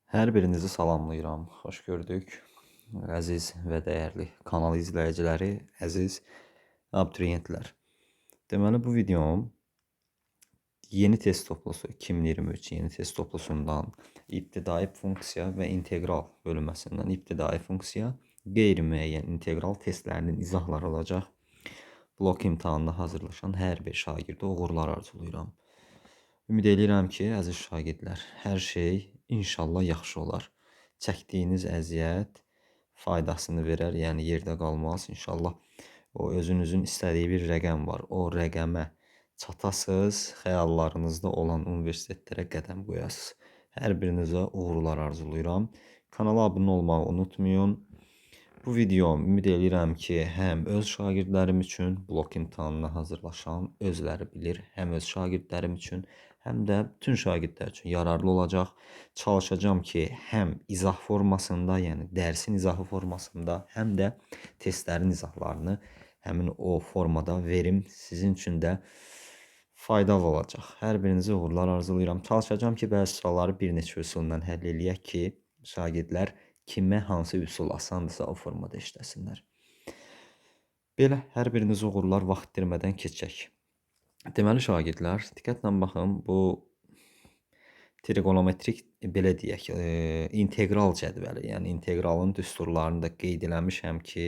Hər birinizi salamlayıram. Xoş gördük. Əziz və dəyərli kanal izləyiciləri, əziz abituriyentlər. Deməli bu videom yeni test toplusu 2023 yeni test toplusundan ibtidai funksiya və integral bölünməsindən ibtidai funksiya, qeyri-müəyyən integral testlərinin izahları olacaq. Blok imtahanına hazırlaşan hər bir şagirdə uğurlar arzulayıram. Ümid edirəm ki, əziz şagirdlər, hər şey inşallah yaxşı olar. Çəkdiyiniz əziyyət faydasını verər, yəni yerdə qalmaz. İnşallah o özünüzün istədiyi bir rəqəm var. O rəqəmə çatasız, xəyallarınızda olan universitetlərə qədəm qoyasınız. Hər birinizə uğurlar arzulayıram. Kanala abunə olmağı unutmayın. Bu videom ümid edirəm ki, həm öz şagirdlərim üçün blok imtahanına hazırlaşan özləri bilir, həm öz şagirdlərim üçün, həm də bütün şagirdlər üçün yararlı olacaq. Çalışacağam ki, həm izah formasında, yəni dərsin izahı formasında, həm də testlərin izahlarını həmin o formada verim. Sizin üçün də faydalı olacaq. Hər birinizə uğurlar arzulayıram. Çalışacağam ki, bəzi sualları bir neçə üsulla həll eləyək ki, şagirdlər kimə hansı üsul asandırsa o formada işləsinlər. Belə, hər biriniz uğurlar, vaxt itirmədən keçək. Deməli şagirdlər, diqqətlə baxın, bu trigonometrik, belə deyək, integral cədvəli, yəni integralın düsturlarını da qeyd eləmişəm ki,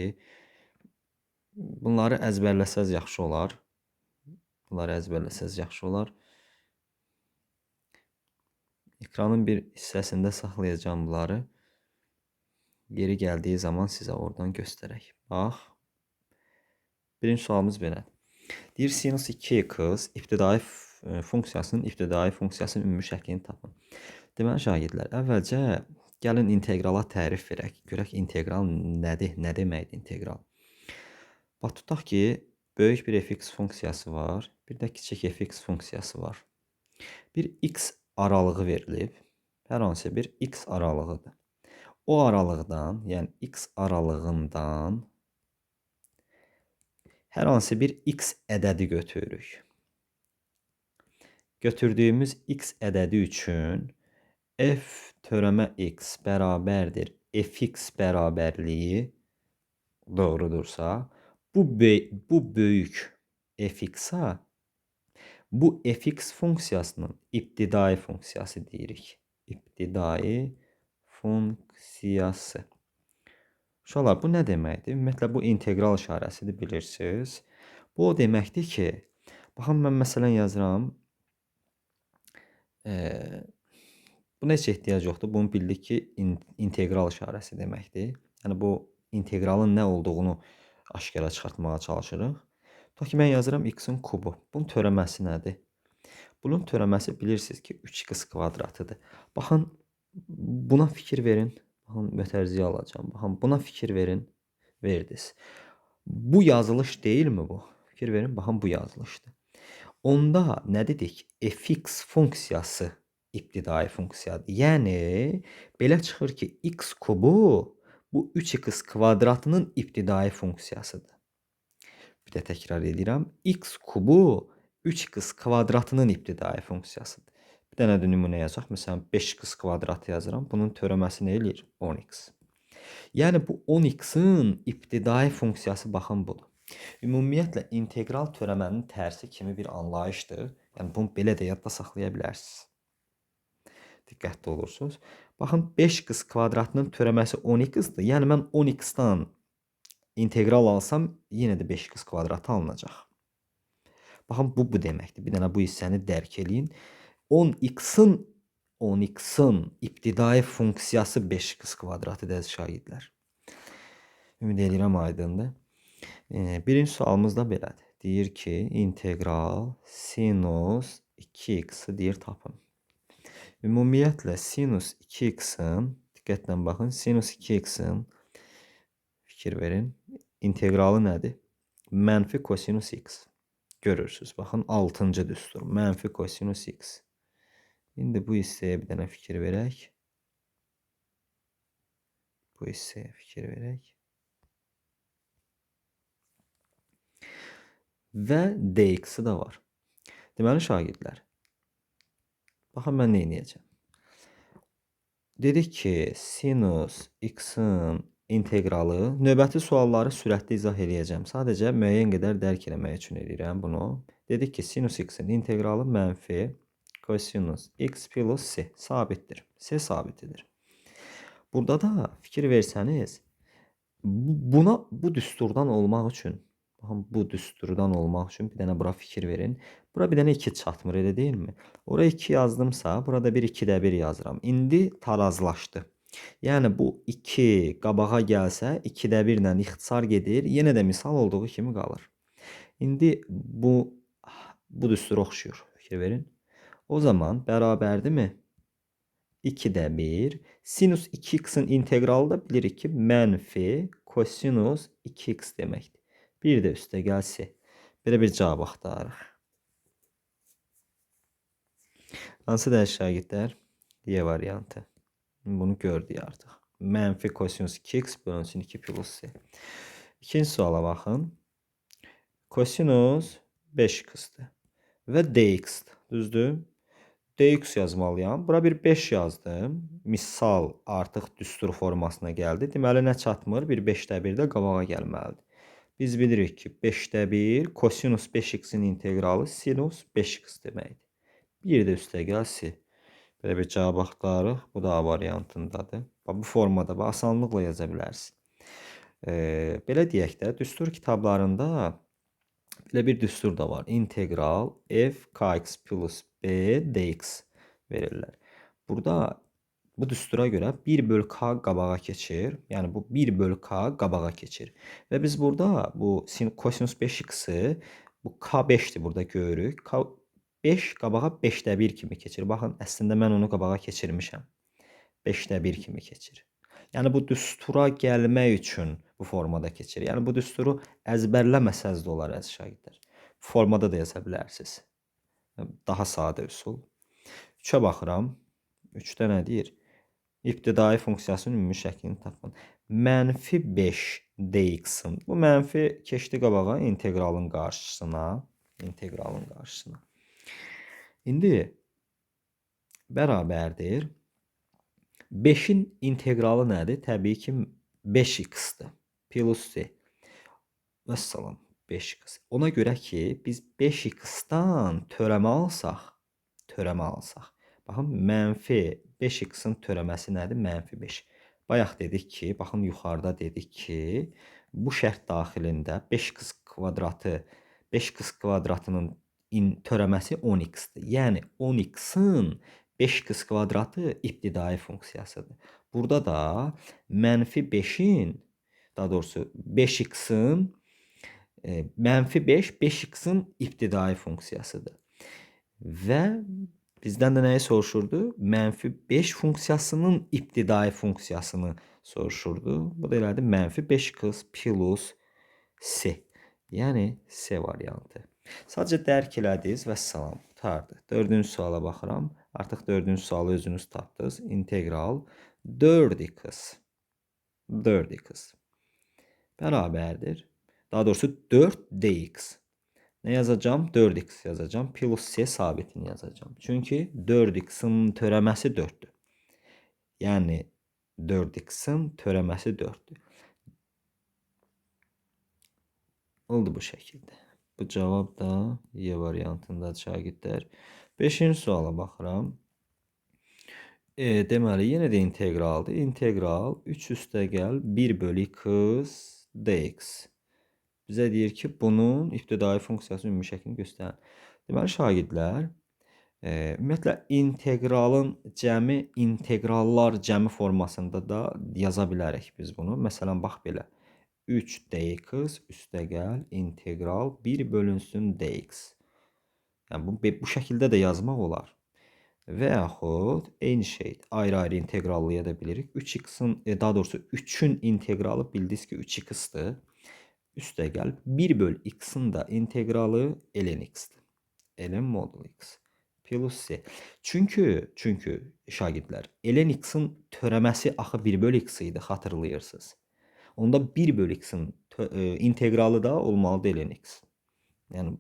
bunları əzbərləsəz yaxşı olar. Ekranın bir hissəsində saxlayacağım bunları. Yeri gəldiyi zaman sizə oradan göstərək. Bax. Birinci sualımız belə. Deyir, sinus 2x ibtidai funksiyasının ümumi şəklini tapın. Deməli şagirdlər, əvvəlcə gəlin integrala tərif verək. Görək integral nədir, nə deməkdir integral. Bax, tutaq ki, böyük bir fx funksiyası var, bir də kiçik fx funksiyası var. Bir x aralığı verilib, hər hansı bir x aralığıdır. O aralıqdan, yəni x aralığından hər hansı bir x ədədi götürürük. Götürdüyümüz x ədədi üçün f törəmə x bərabərdir fx bərabərliyi doğrudursa, bu böyük fx-a bu fx funksiyasının ibtidai funksiyası deyirik. İbtidai funksiyası. Uşaqlar, bu nə deməkdir? Ümumiyyətlə, bu integral işarəsidir, bilirsiniz. Bu o deməkdir ki, baxın, mən məsələn yazıram. Buna heç ehtiyac yoxdur. Bunu bildik ki, integral işarəsi deməkdir. Yəni, bu integralın nə olduğunu aşkara çıxartmağa çalışırıq. Tutaq ki, mən yazıram x-in kubu. Bunun törəməsi nədir? Bunun törəməsi bilirsiniz ki, 3x kvadratıdır. Baxın, buna fikir verin. Baxın, mötərizəyə alacağım. Baxın, buna fikir verin. Verdiniz. Bu yazılış deyilmi bu? Fikir verin, baxın, bu yazılışdır. Onda nə dedik? Fx funksiyası ibtidai funksiyadır. Yəni, belə çıxır ki, x kubu bu 3x kvadratının ibtidai funksiyasıdır. Bir də təkrar edirəm. X kubu 3x kvadratının ibtidai funksiyasıdır. Bir dənə də nümunə yazaq. Məsələn, 5x kvadratı yazıram. Bunun törəməsi nə eləyir? 10x. Yəni, bu 10x-in ibtidai funksiyası baxın budur. Ümumiyyətlə, integral törəmənin tərsi kimi bir anlayışdır. Yəni, bunu belə də yadda saxlaya bilərsiniz. Diqqətli olursunuz. Baxın, 5x kvadratının törəməsi 10x-dir. Yəni, mən 10x-dan integral alsam, yenə də 5x kvadratı alınacaq. Baxın, bu deməkdir. Bir dənə bu hissəni dərk eləyin. 10x-in ibtidai funksiyası 5x kvadratı dəz şagirdlər. Ümid edirəm aydındır. Birinci sualımız da belədir. Deyir ki, integral sinus 2x-i deyir tapın. Ümumiyyətlə, sinus 2x-in, diqqətlə baxın, sinus 2x-in, fikir verin, integralı nədir? Mənfi kosinus x. Görürsünüz, baxın, 6-cı düstur, mənfi kosinus x. İndi bu hissəyə bir dənə fikir verək. Və dx-i də var. Deməli, şagirdlər, baxın, mən nə edəcəm? Dedik ki, sinus x-in inteqralı, növbəti sualları sürətli izah eləyəcəm. Sadəcə müəyyən qədər dərk eləmək üçün eləyirəm bunu. Dedik ki, sinus x-in inteqralı mənfi kosinus x plus s sabitdir. S sabitidir. Burada da fikir versəniz, bu düsturdan olmaq üçün, baxın, bu düsturdan olmaq üçün bir dənə bura fikir verin. Bura bir dənə 2 çatmır, elə deyilmi? Ora 2 yazdımsa, burada bir 2-də 1 yazıram. İndi tarazlaşdı. Yəni bu 2 qabağa gəlsə, 2-də 1 ilə ixtisar gedir, yenə də misal olduğu kimi qalır. İndi bu düstura oxşuyur. Fikir verin. O zaman bərabərdirmi? 2-də 1. Sinus 2x-in inteqralı da bilirik ki, mənfi kosinus 2x deməkdir. Bir də üstə gəlsə, belə bir cavab axtarırıq. Hansı dəyər şagirdlər? Y variantı. Bunu gördük artıq. Mənfi kosinus 2x bölünsün 2 plus s. İkinci suala baxın. Kosinus 5x-dır və dx-dır. Düzdür? dx yazmalıyam. Bura bir 5 yazdım. Misal artıq düstur formasına gəldi. Deməli, nə çatmır? Bir 5-də 1 də qabağa gəlməlidir. Biz bilirik ki, 5-də 1 kosinus 5x-in inteqralı sinus 5x deməkdir. Bir də üstə gəlsi. Belə bir cavab axtarırıq. Bu da A variantındadır. Bu formada asanlıqla yaza bilərsiniz. Belə deyək də, düstur kitablarında belə bir düstur da var. İntegral f kx plus b dx verirlər. Burada bu düstura görə 1 bölü k qabağa keçir. Yəni bu 1 bölü k qabağa keçir. Və biz burada bu kosinus 5x-i, bu k5'dir burada görürük. K5 qabağa 5-də 1 kimi keçir. Baxın, əslində mən onu qabağa keçirmişəm. 5-də 1 kimi keçir. Yəni bu düstura gəlmək üçün bu formada keçir. Yəni bu düsturu əzbərləməsəz də olar əziz şagirdlər. Formada da yaza bilərsiniz. Daha sadə üsul. 3-ə baxıram. 3-də nə deyir? İbtidai funksiyasının ümumi şəklini tapın. Mənfi 5 dx-in. Bu mənfi keçdi qabağa inteqralın qarşısına. İndi bərabərdir. 5-in inteqralı nədir? Təbii ki, 5x-dır. Plus c. Vəssalam, 5x. Ona görə ki, biz 5x-dan törəmə alsaq, baxın, mənfi 5x-in törəməsi nədir? Mənfi 5. Bayaq dedik ki, baxın, yuxarıda dedik ki, bu şərt daxilində 5x kvadratının törəməsi 10x-dir. Yəni 10x-in 5x kvadratı ibtidai funksiyasıdır. Burada da mənfi 5-in, daha doğrusu 5x-in, mənfi 5, 5x-in ibtidai funksiyasıdır. Və bizdən də nəyi soruşurdu? Mənfi 5 funksiyasının ibtidai funksiyasını soruşurdu. Bu da elədi mənfi 5x plus s. Yəni s variantı. Sadəcə dərk elədiniz və salam. Qurtardı. 4-cü suala baxıram. Artıq 4-cü sualı özünüz tapdınız. İntegral 4x bərabərdir. Daha doğrusu 4dx. Nə yazacağım? 4x yazacağım. Plus s sabitini yazacağım. Çünki 4x-in törəməsi 4-dür. Yəni 4x-in törəməsi 4-dür. Oldu bu şəkildə. Bu cavab da Y variantında şagirdlər. 5-ci suala baxıram. Deməli, yenə də inteqraldır. İntegral 3 üstə gəl 1 bölü x dx. Bizə deyir ki, bunun ibtidai funksiyasının ümumi şəklini göstərin. Deməli, şagirdlər, ümumiyyətlə, inteqralın cəmi, inteqrallar cəmi formasında da yaza bilərik biz bunu. Məsələn, bax belə. 3 dx üstə gəl integral 1 bölünsün dx. Yəni bu şəkildə də yazmaq olar. Və yaxud eyni şey ayrı-ayrı inteqrallaya da bilirik. 3x-in, daha doğrusu 3-ün inteqralı bildiniz ki 3x-dır. Üstə gəl 1 bölü x-in də inteqralı ln x-dir. Ln modul x plus c. Çünki şagirdlər, ln x-in törəməsi axı 1 bölü x idi, xatırlayırsınız. Onda 1 bölü x-in inteqralı da olmalıdır ln x. Yəni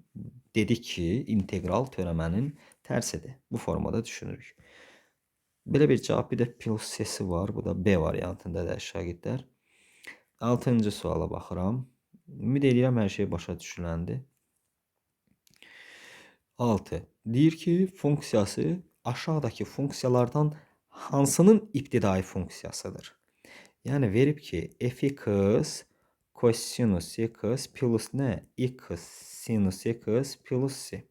dedik ki, integral törəmənin tərsidir. Bu formada düşünürük. Belə bir cavab, bir də plus C-si var. Bu da B variantındadır şagirdlər. 6-cı suala baxıram. Ümid edirəm hər şey başa düşüləndir. 6. Deyir ki, funksiyası aşağıdakı funksiyalardan hansının ibtidai funksiyasıdır? Yəni verib ki, f(x) kosinus x plus nə? X sinus x plus c.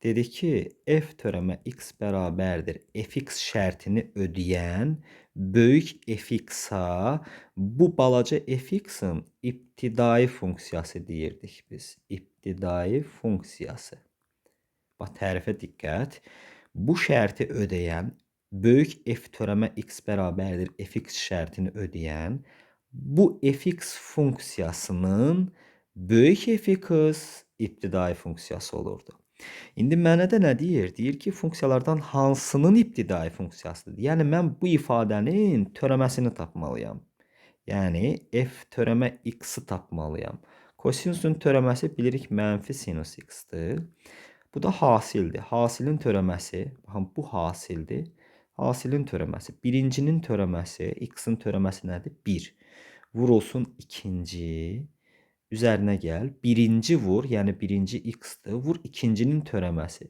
Dedik ki, f törəmə x bərabərdir fx şərtini ödəyən böyük fx-a bu balaca fx-in ibtidai funksiyası deyirdik biz. İbtidai funksiyası. Bax, tərifə diqqət. Bu şərti ödəyən, böyük f törəmə x bərabərdir fx şərtini ödəyən bu fx funksiyasının böyük fx ibtidai funksiyası olurdu. İndi mənə də nə deyir? Deyir ki, funksiyalardan hansının ibtidai funksiyasıdır? Yəni, mən bu ifadənin törəməsini tapmalıyam. Yəni, f törəmə x-i tapmalıyam. Kosinusun törəməsi bilirik mənfi sinus x-dir. Bu da hasildir. Hasilin törəməsi, baxın, bu hasildir. Hasilin törəməsi, birincinin törəməsi, x-in törəməsi nədir? 1. Vurulsun ikinci. Üzərinə gəl. Birinci vur, yəni birinci x-dır. Vur ikincinin törəməsi.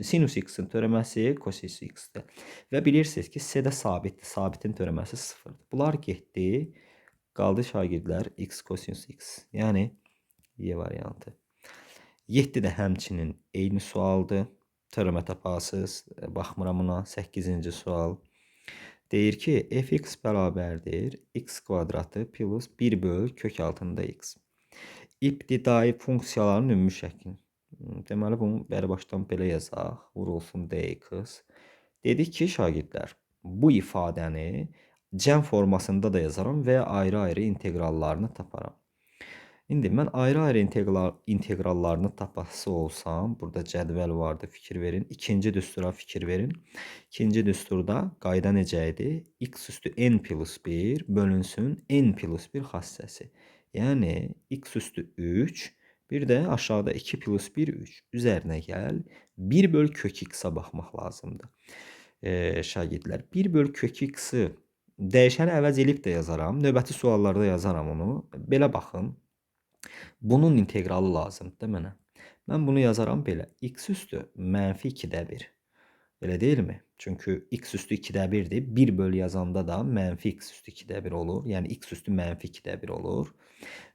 Sinus x-in törəməsi kosinus x-dir. Və bilirsiniz ki, C-də sabitdir. Sabitin törəməsi 0-dır. Bunlar getdi. Qaldı şagirdlər x kosinus x. Yəni, Y variantı. 7 də həmçinin eyni sualdır. Törəmə tapasız. Baxmıram buna. 8-ci sual. Deyir ki, fx bərabərdir x kvadratı plus 1 böl kök altında x. İbtidai funksiyaların ümumi şəklini. Deməli, bunu bəri başdan belə yazaq. Vurulsun dx. Dedik ki, şagirdlər, bu ifadəni cəm formasında da yazaram və ayrı-ayrı inteqrallarını taparam. İndi mən ayrı-ayrı inteqrallarını tapası olsam, burada cədvəl vardı, fikir verin. İkinci düstura fikir verin. İkinci düsturda qayda necə idi? X üstü n plus 1 bölünsün n plus 1 xassəsi. Yəni, x üstü 3, bir də aşağıda 2 plus 1, 3. Üzərinə gəl, 1 böl kök x-a baxmaq lazımdır. Şagirdlər, 1 böl kök x-i dəyişəni əvəz edib də yazaram. Növbəti suallarda yazaram onu. Belə baxın. Bunun inteqralı lazımdır da mənə. Mən bunu yazaram belə. X üstü mənfi 2-də 1. Elə deyilmi? Çünki x üstü 2-də 1-dir. 1 böl yazanda da mənfi x üstü 2-də 1 olur. Yəni, x üstü mənfi 2-də 1 olur.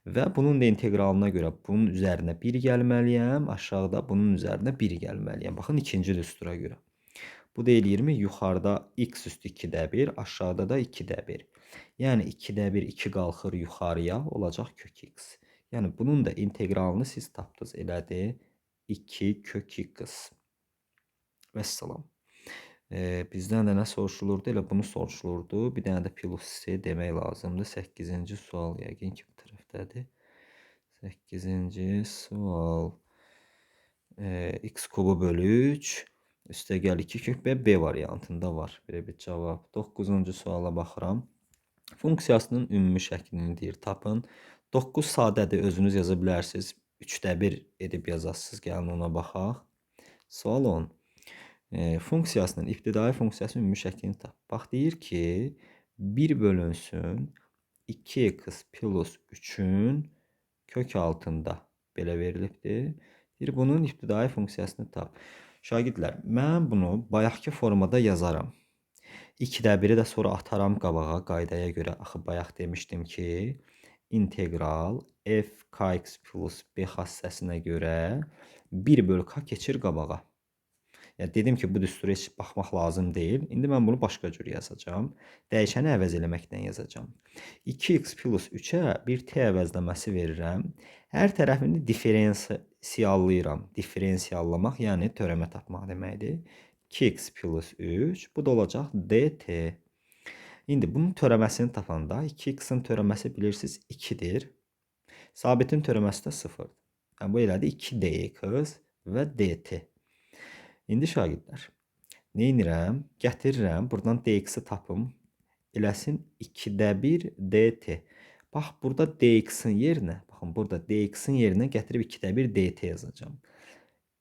Və bunun da inteqralına görə bunun üzərinə 1 gəlməliyəm. Aşağıda bunun üzərinə 1 gəlməliyəm. Baxın, ikinci düstura görə. Bu deyilirmi? Yuxarıda x üstü 2-də 1, aşağıda da 2-də 1. Yəni, 2-də 1, 2 qalxır yuxarıya, olacaq kök x. Yəni, bunun da inteqralını siz tapdınız. Elədir, 2 kök x. Vəssalam. Bizdən də nə soruşulurdu? Elə bunu soruşulurdu. Bir dənə də plus C demək lazımdır. 8-ci sual yəqin ki, bu tərəfdədir. 8-ci sual. X kubu bölü 3. Üstə gəl 2 kök B variantında var. Belə bir cavab. 9-cu suala baxıram. Funksiyasının ümumi şəklini deyir. Tapın. 9 sadədir. Özünüz yaza bilərsiniz. 3-də 1 edib yazasınız. Gəlin ona baxaq. Sual 10. Funksiyasının, ibtidai funksiyasının ümumi şəklini tap. Bax, deyir ki, 1 bölünsün 2x plus 3-ün kök altında belə verilibdir. Deyir, bunun ibtidai funksiyasını tap. Şagirdlər, mən bunu bayaqki formada yazaram. 2-də 1-i də sonra ataram qabağa qaydaya görə. Axı, bayaq demişdim ki, integral f kx plus b xassəsinə görə 1 böl k keçir qabağa. Yəni, dedim ki, bu düstura heç baxmaq lazım deyil. İndi mən bunu başqa cür yazacağam. Dəyişəni əvəz eləməklə yazacağım. 2x plus 3-ə bir t əvəzləməsi verirəm. Hər tərəfini diferensiyallayıram. Diferensiyallamaq, yəni törəmə tapmaq deməkdir. 2x plus 3, bu da olacaq dt. İndi bunun törəməsini tapanda 2x-in törəməsi bilirsiniz 2-dir. Sabitin törəməsi də 0-dır. Yəni, bu elədir 2dx və dt. İndi şagirdlər, neynirəm? Gətirirəm, buradan dx-i tapım, eləsin 2-də 1 dt. Bax, burada dx-in yerinə, baxın, burada dx-in yerinə gətirib 2-də 1 dt yazacağım.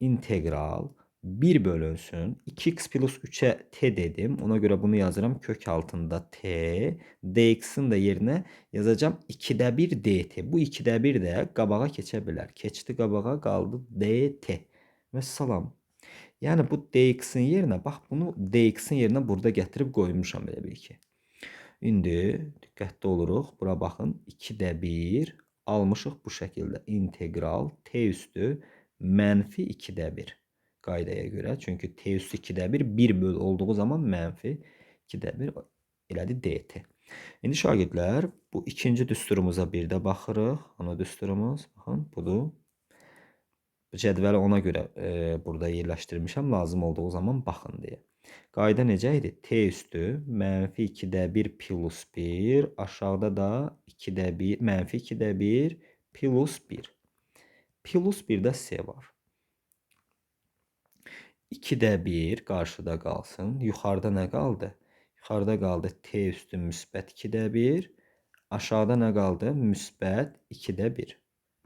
İntegral 1 bölünsün. 2x plus 3'e t dedim. Ona göre bunu yazıram. Kök altında t. Dx'in de yerine yazacağım 2'də 1 dt. Bu 2'də 1 də qabağa keçə bilər. Keçdi qabağa, qaldı dt. Və salam. Yəni bu dx'in yerinə, bax bunu dx'in yerinə burada gətirib qoymuşam belə bil ki. İndi diqqətli oluruq. Bura baxın. 2'də 1 almışıq bu şəkildə. İntegral t üstü mənfi 2'də 1 qaydaya görə. Çünki t üstü 2'də 1 1 böl olduğu zaman mənfi 2'də 1 elədi dt. İndi şagirdlər bu ikinci düsturumuza bir də baxırıq. Ana düsturumuz baxın budur. Bu cədvəli ona görə burada yerləşdirmişəm. Lazım olduğu zaman baxın deyə. Qayda necə idi? T üstü mənfi 2'də 1 plus 1. Aşağıda da 2'də 1 mənfi 2'də 1 plus 1. Plus 1'də S var. 2'də 1 qarşıda qalsın. Yuxarıda nə qaldı? Yuxarıda qaldı T üstü müsbət 2'də 1. Aşağıda nə qaldı? Müsbət 2'də 1.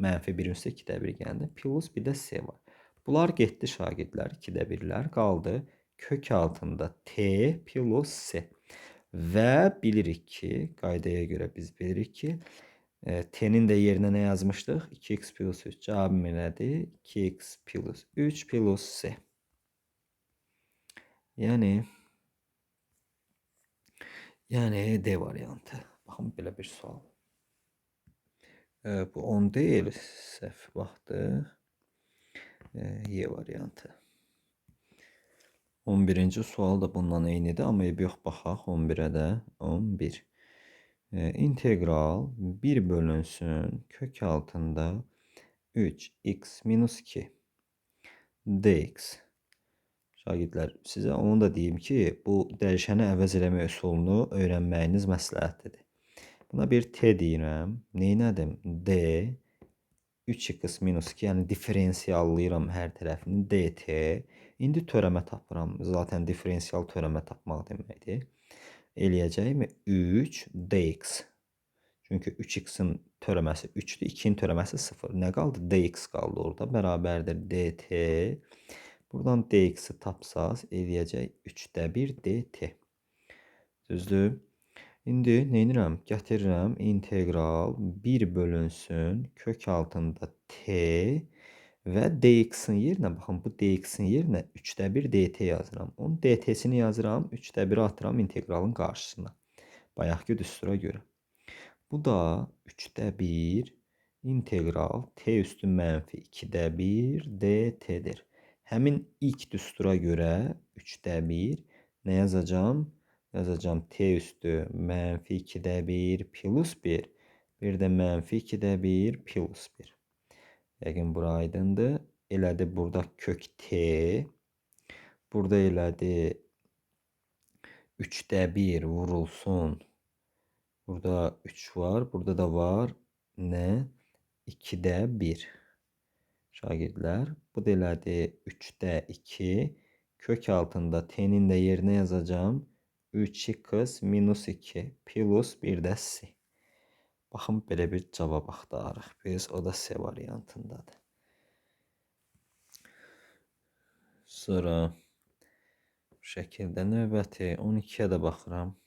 Mənfi 1 üstə 2'də 1 gəldi. Plus bir də S var. Bunlar getdi şagirdlər. 2'də 1'lər qaldı. Kök altında T plus S. Və bilirik ki, qaydaya görə biz bilirik ki, T'nin də yerinə nə yazmışdıq? 2x plus 3. Cavabım elədir. 2x plus 3 plus S. Yəni D variantı. Baxın belə bir sual. Bu 10 deyil, səhv baxdıq. Y variantı. 11-ci sual da bundan eynidir, amma yox baxaq 11-ə də. 11. İntegral 1 bölünsün kök altında 3x minus 2 dx. Şagirdlər, sizə onu da deyim ki, bu dəyişəni əvəz eləmə üsulunu öyrənməyiniz məsləhətlidir. Buna bir t deyirəm. Neynədim? D 3x minus 2, yəni diferensiyallayıram hər tərəfini dt. İndi törəmə tapıram. Zaten diferensiyal törəmə tapmaq deməkdir. Eləyəcəyimi 3 dx. Çünki 3x'in törəməsi 3'dür, 2'nin törəməsi 0. Nə qaldı? Dx qaldı orada. Bərabərdir dt. Buradan dx'i tapsaz eləyəcək 3'də 1 dt. Düzdür? İndi neynirəm? Gətirirəm integral 1 bölünsün kök altında t və dx'in yerinə, baxın bu dx'in yerinə 3'də 1 dt yazıram. Onun dt'sini yazıram, 3'də 1 atıram integralın qarşısına. Bayaqki düstura görə. Bu da 3'də 1 integral t üstü mənfi 2'də 1 dt'dir. Həmin ilk düstura görə 3'də 1 nə yazacağım? Yazacağım t üstü mənfi 2'də 1 plus 1. Bir də mənfi 2'də 1 plus 1. Yəqin bura aydındır. Elədi burada kök t. Burada elədi 3'də 1 vurulsun. Burada 3 var. Burada da var. Nə? 2'də 1. Şagirdlər. Bu da elədi 3'də 2. Kök altında t'nin də yerinə yazacağım. 3x minus 2 plus 1 də s. Baxın, belə bir cavab axtarırıq biz. O da S variantındadır. Sonra bu şəkildə növbəti 12'yə də baxıram.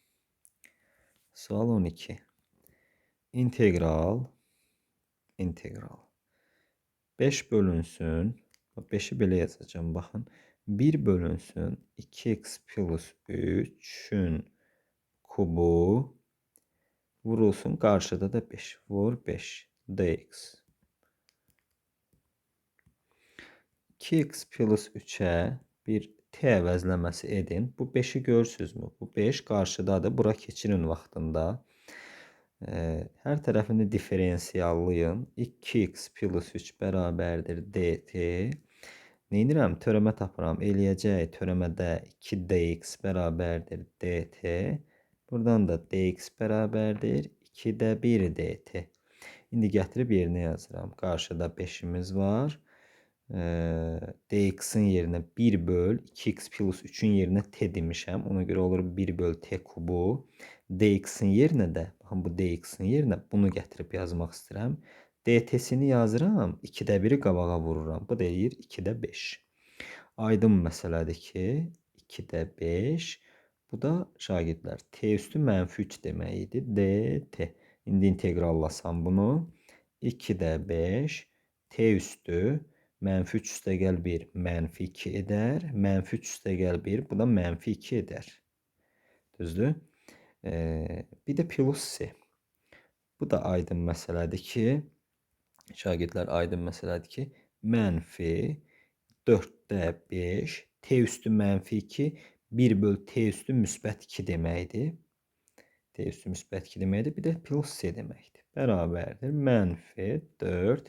Sual 12. İntegral 5 bölünsün. 5'i belə yazacağım, baxın. 1 bölünsün 2x plus 3'ün kubu vurulsun. Qarşıda da 5. Vur 5 dx. 2x plus 3'ə bir t əvəzləməsi edin. Bu 5'i görürsünüzmü? Bu 5 qarşıdadır. Bura keçirin vaxtında. Hər tərəfini diferensiyallayın. 2x plus 3 bərabərdir dt. Neynirəm? Törəmə tapıram. Eləyəcək törəmədə 2dx bərabərdir dt. Buradan da dx bərabərdir 2'də 1 dt. İndi gətirib yerinə yazıram. Qarşıda 5'imiz var. Dx'in yerinə 1 böl 2x plus 3'ün yerinə t demişəm. Ona görə olur 1 böl t kubu. Dx'in yerinə də, baxın bu dx'in yerinə bunu gətirib yazmaq istəyirəm. Dt'sini yazıram, 2'də 1'i qabağa vururam. Bu deyir 2'də 5. Aydın məsələdir ki, 2-də 5. Bu da şagirdlər t üstü -3 demək idi. dt. İndi inteqrallasam bunu 2-də 5 t üstü -3 üstəgəl 1 -2 edər. -3 üstəgəl 1 bu da -2 edər. Düzdür? Bir də plus c. Bu da aydın məsələdir ki, şagirdlər aydın məsələdir ki, -4-də 5 t üstü -2 1 böl t üstü -2 deməkdir. T üstü -2 deməkdir. Bir də plus c deməkdir. Bərabərdir. -4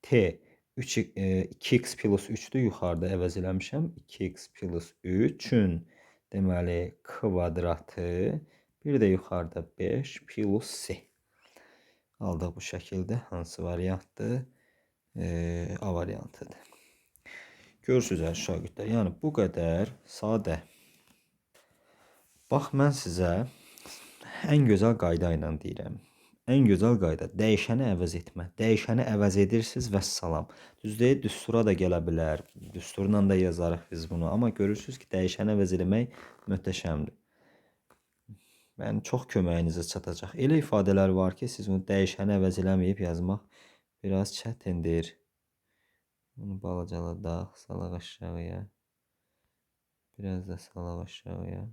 t 2x plus 3'dür. Yuxarıda əvəz eləmişəm. 2x plus 3'ün deməli kvadratı. Bir də yuxarıda 5 plus c. Aldıq bu şəkildə. Hansı variantdır? A variantıdır. Görürsünüz əziz şagirdlər. Yəni bu qədər sadə. Bax mən sizə ən gözəl qayda ilə deyirəm. Ən gözəl qayda dəyişəni əvəz etmə. Dəyişəni əvəz edirsiniz və salam. Düzdür, düstura da gələ bilər. Düsturla da yazarıq biz bunu. Amma görürsünüz ki, dəyişəni əvəz etmək möhtəşəmdir. Yəni çox köməyinizə çatacaq. Elə ifadələr var ki, siz bunu dəyişəni əvəz eləməyib yazmaq biraz çətindir. Bunu balacaladaq, salaq aşağıya. Biraz da salaq aşağıya.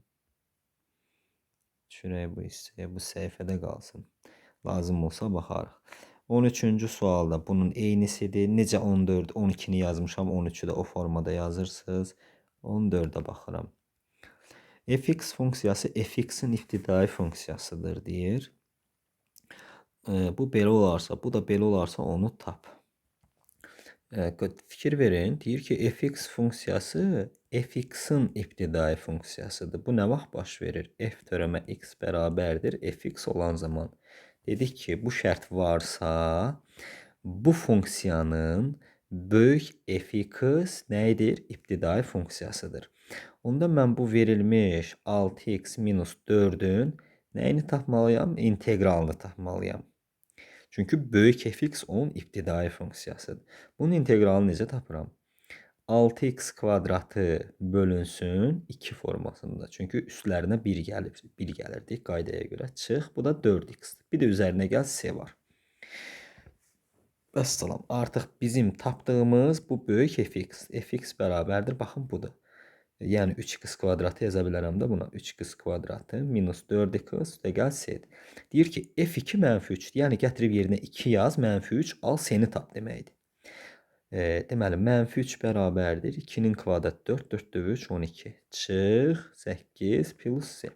Düşürək bu hissəyə, bu səhifədə qalsın. Lazım olsa baxarıq. 13-cü sualda bunun eynisidir. Necə 14, 12-ni yazmışam, 13-ü də o formada yazırsınız. 14-ə baxıram. fx funksiyası fx-in ibtidai funksiyasıdır deyir. Bu belə olarsa, bu da belə olarsa onu tap. Fikir verin, deyir ki, fx funksiyası fx-in ibtidai funksiyasıdır. Bu nə vaxt baş verir? F törəmə x bərabərdir fx olan zaman. Dedik ki, bu şərt varsa, bu funksiyanın böyük fx nəyidir? İbtidai funksiyasıdır. Onda mən bu verilmiş 6x minus 4'ün nəyini tapmalıyam? İntegralını tapmalıyam. Çünkü böyük fx onun ibtidai funksiyasıdır. Bunun integralını necə tapıram? 6x kvadratı bölünsün 2 formasında. Çünkü üstlərinə 1 gəlir. 1 gəlirdik qaydaya görə. Çıx. Bu da 4x. Bir də üzərinə gəl c var. Vəssalam. Artıq bizim tapdığımız bu böyük fx. Fx bərabərdir. Baxın budur. Yəni 3x kvadratı yaza bilərəm də buna. 3x kvadratı minus 4x üstəgəl c-dir. Deyir ki, f2 -3. Yəni gətirib yerinə 2 yaz, -3 al, c-ni tap deməkdir. Deməli, -3 bərabərdir. 2-nin kvadratı 4, 4 dövü 3, 12. Çıx, 8 plus c.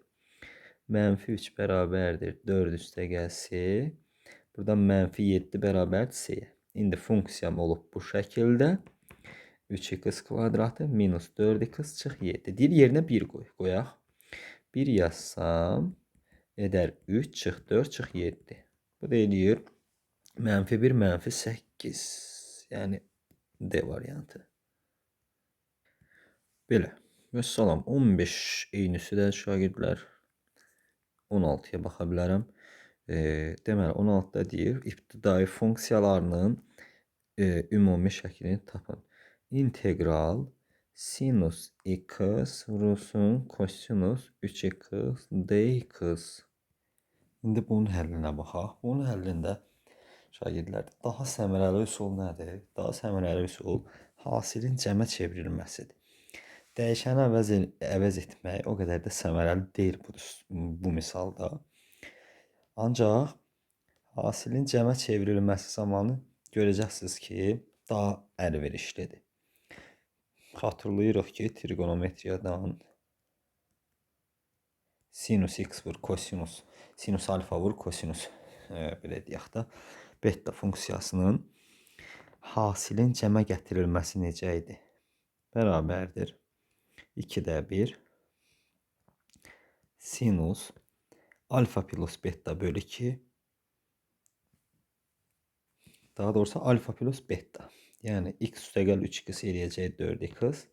-3 bərabərdir. 4 üstəgəl c. Buradan -7 bərabər c-yə. İndi funksiyam olub bu şəkildə. 3x kvadratı minus 4x çıx 7. Deyir yerinə 1 qoy. Qoyaq. 1 yazsam edər 3 çıx 4 çıx 7. Bu da edir -1 -8. Yəni D variantı. Belə. Vəssalam. 15 eynisi də şagirdlər 16'ya baxa bilərəm. Deməli 16'da deyir ibtidai funksiyalarının ümumi şəklini tapın. İntegral sinus x vurulsun kosinus 3x dx. İndi bunun həllinə baxaq. Bunun həllində şagirdlər daha səmərəli üsul nədir? Daha səmərəli üsul hasilin cəmə çevrilməsidir. Dəyişəni əvəz etmək o qədər də səmərəli deyil bu misalda. Ancaq hasilin cəmə çevrilməsi zamanı görəcəksiniz ki, daha əlverişlidir. Xatırlayırıq ki, trigonometriyadan sinus x vur kosinus, sinus alfa vur kosinus belə deyək də, beta funksiyasının hasilin cəmə gətirilməsi necə idi? Bərabərdir 2'də 1 sinus alfa plus beta bölü 2, daha doğrusu alfa plus beta. Yəni x üstəgəl 3x eləyəcək 4x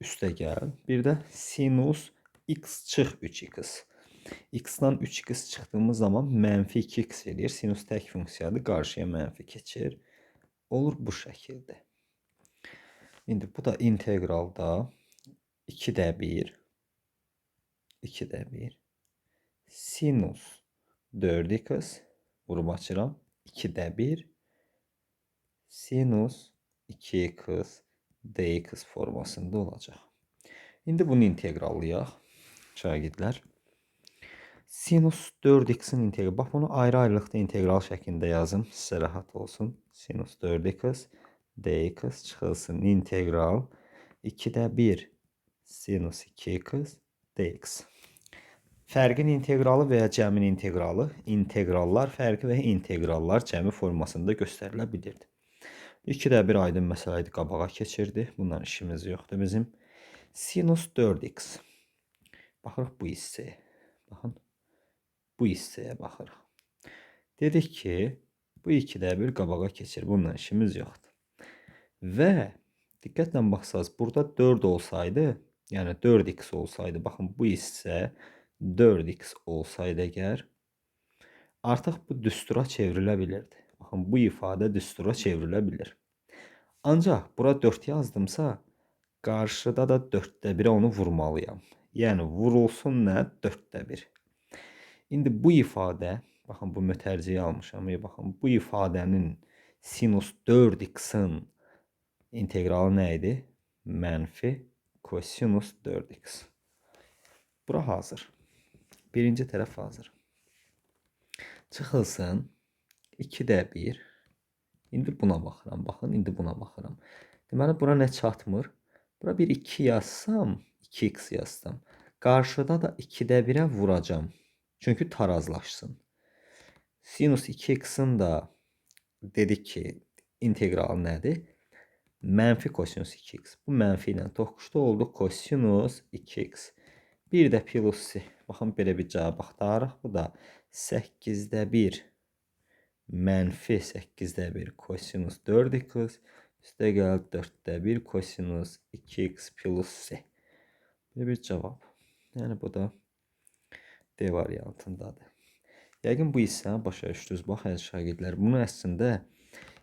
üstəgəl. Bir də sinus x çıx 3x. X-dan 3x çıxdığımız zaman -2x eləyir. Sinus tək funksiyadır. Qarşıya mənfi keçir. Olur bu şəkildə. İndi bu da integralda 2'də 1, 2'də 1 sinus 4x vurub açıram. 2'də 1 sinus 2x dx formasında olacaq. İndi bunu integrallayaq şagirdlər. Sinus 4x'in integralı. Bax bunu ayrı-ayrılıqda integral şəklində yazım. Sizə rahat olsun. Sinus 4x dx çıxılsın integral 2'də 1 sinus 2x dx. Fərqin integralı və ya cəmin integralı, integrallar fərqi və integrallar cəmi formasında göstərilə bilirdi. 2'də 1 aydın məsələ idi, qabağa keçirdi. Bundan işimiz yoxdur bizim. Sinus 4x. Baxırıq bu hissəyə. Baxın. Bu hissəyə baxırıq. Dedik ki, bu 2'də 1 qabağa keçir. Bundan işimiz yoxdur. Və diqqətlə baxsaq, burada 4 olsaydı, yəni 4x olsaydı, baxın bu hissə 4x olsaydı əgər, artıq bu düstura çevrilə bilirdi. Baxın, bu ifadə düstura çevrilə bilir. Ancaq bura 4 yazdımsa, qarşıda da 4'də 1'ə onu vurmalıyam. Yəni vurulsun nə? 4'də 1. İndi bu ifadə, baxın bu mötərciyi almışam. Baxın bu ifadənin sinus 4x'in integralı nə idi? Mənfi kosinus 4x. Bura hazır. Birinci tərəf hazır. Çıxılsın 2'də 1. İndi buna baxıram. Baxın, indi buna baxıram. Deməli, bura nə çatmır? Bura bir 2 yazsam, 2x yazsam. Qarşıda da 2'də 1'ə vuracam. Çünki tarazlaşsın. Sinus 2x'in da dedik ki, integralı nədir? Mənfi kosinus 2x. Bu mənfi ilə toqquşda oldu kosinus 2x. Bir də plusi. Baxın, belə bir cavab axtarırıq. Bu da 8'də 1 mənfi 8'də 1 kosinus 4x üstə gəlib 4'də 1 kosinus 2x plus c. Belə bir cavab. Yəni bu da D variantındadır. Yəqin bu hissəni başa düşdünüz. Bax, əziz şagirdlər, bunu əslində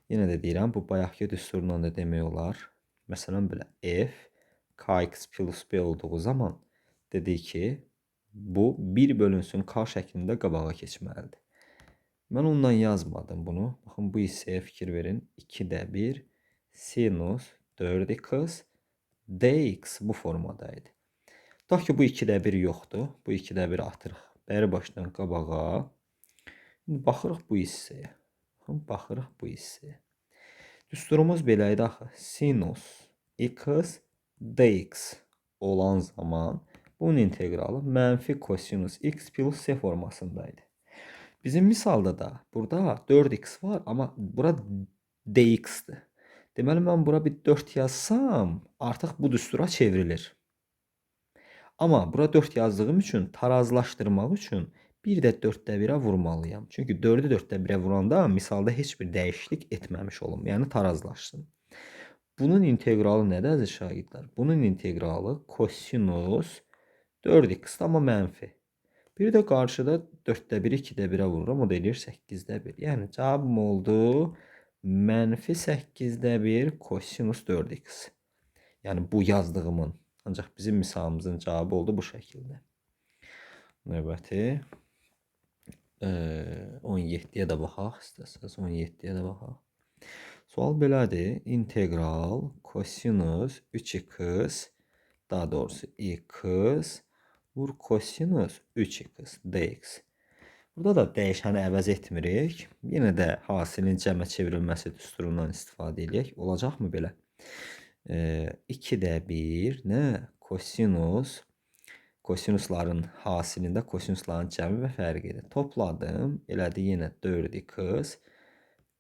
yenə də deyirəm, bu bayaqki düsturla da demək olar. Məsələn, belə f kx plus b olduğu zaman dedik ki, bu 1 bölünsün k şəklində qabağa keçməlidir. Mən ondan yazmadım bunu. Baxın, bu hissəyə fikir verin. 2'də 1 sinus 4x dx bu formadaydı. Tutaq ki, bu 2'də 1 yoxdur. Bu 2'də 1 atırıq. Bəri başdan qabağa. İndi baxırıq bu hissəyə. Baxın, baxırıq bu hissəyə. Düsturumuz belə idi axı. Sinus x dx olan zaman bunun integralı mənfi kosinus x plus c formasındaydı. Bizim misalda da burada 4x var, amma bura dx-dir. Deməli, mən bura bir 4 yazsam, artıq bu düstura çevrilir. Amma bura 4 yazdığım üçün, tarazlaşdırmaq üçün bir də 4'də 1'ə vurmalıyam. Çünki 4'ü 4'də 1'ə vuranda misalda heç bir dəyişiklik etməmiş olum. Yəni tarazlaşsın. Bunun integralı nədir əziz şagirdlər? Bunun integralı kosinus 4x, amma mənfi. Bir də qarşıda 4'də 1, 2'də 1'ə vururam. O da eləyir 8'də 1. Yəni cavabım oldu mənfi 8'də 1 kosinus 4x. Yəni bu yazdığımın. Ancaq bizim misalımızın cavabı oldu bu şəkildə. Növbəti 17'yə də baxaq. İstəsəniz 17'yə də baxaq. Sual belədir. İntegral kosinus 3x, daha doğrusu x vur kosinus 3x dx. Burada da dəyişəni əvəz etmirik. Yenə də hasilin cəmə çevrilməsi düsturundan istifadə edək. Olacaqmı belə? 2'də 1 nə? Kosinus. Kosinusların hasilində kosinusların cəmi və fərqidir. Topladım. Elədi yenə 4x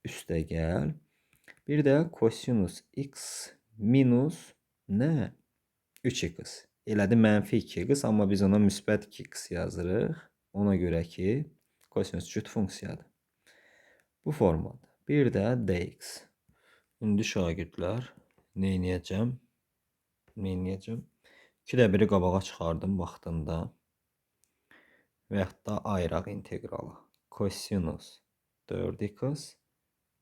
üstə gəl. Bir də kosinus x minus nə? 3x. Elədi mənfi 2x, amma biz ona müsbət 2x yazırıq. Ona görə ki, kosinus cüt funksiyadır. Bu formada. Bir də dx. İndi şagirdlər, neyniyəcəm? 2'də 1'i qabağa çıxardım vaxtında. Və yaxud da ayıraq integralı. Kosinus 4x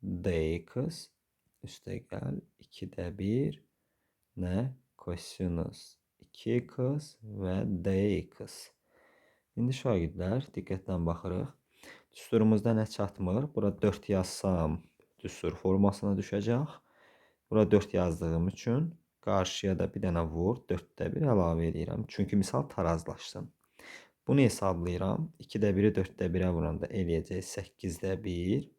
dx üstə gəl 2'də 1 Nə? Kosinus 2x və dx. İndi şagirdlər diqqətlə baxırıq. Düsturumuzda nə çatmır? Bura 4 yazsam düstur formasına düşəcək. Bura 4 yazdığım üçün qarşıya da bir dənə vur, 4də 1 əlavə edirəm. Çünki misal tarazlaşsın. Bunu hesablayıram. 2də 1-i 4də 1-ə vuranda eləyəcək 8də 1.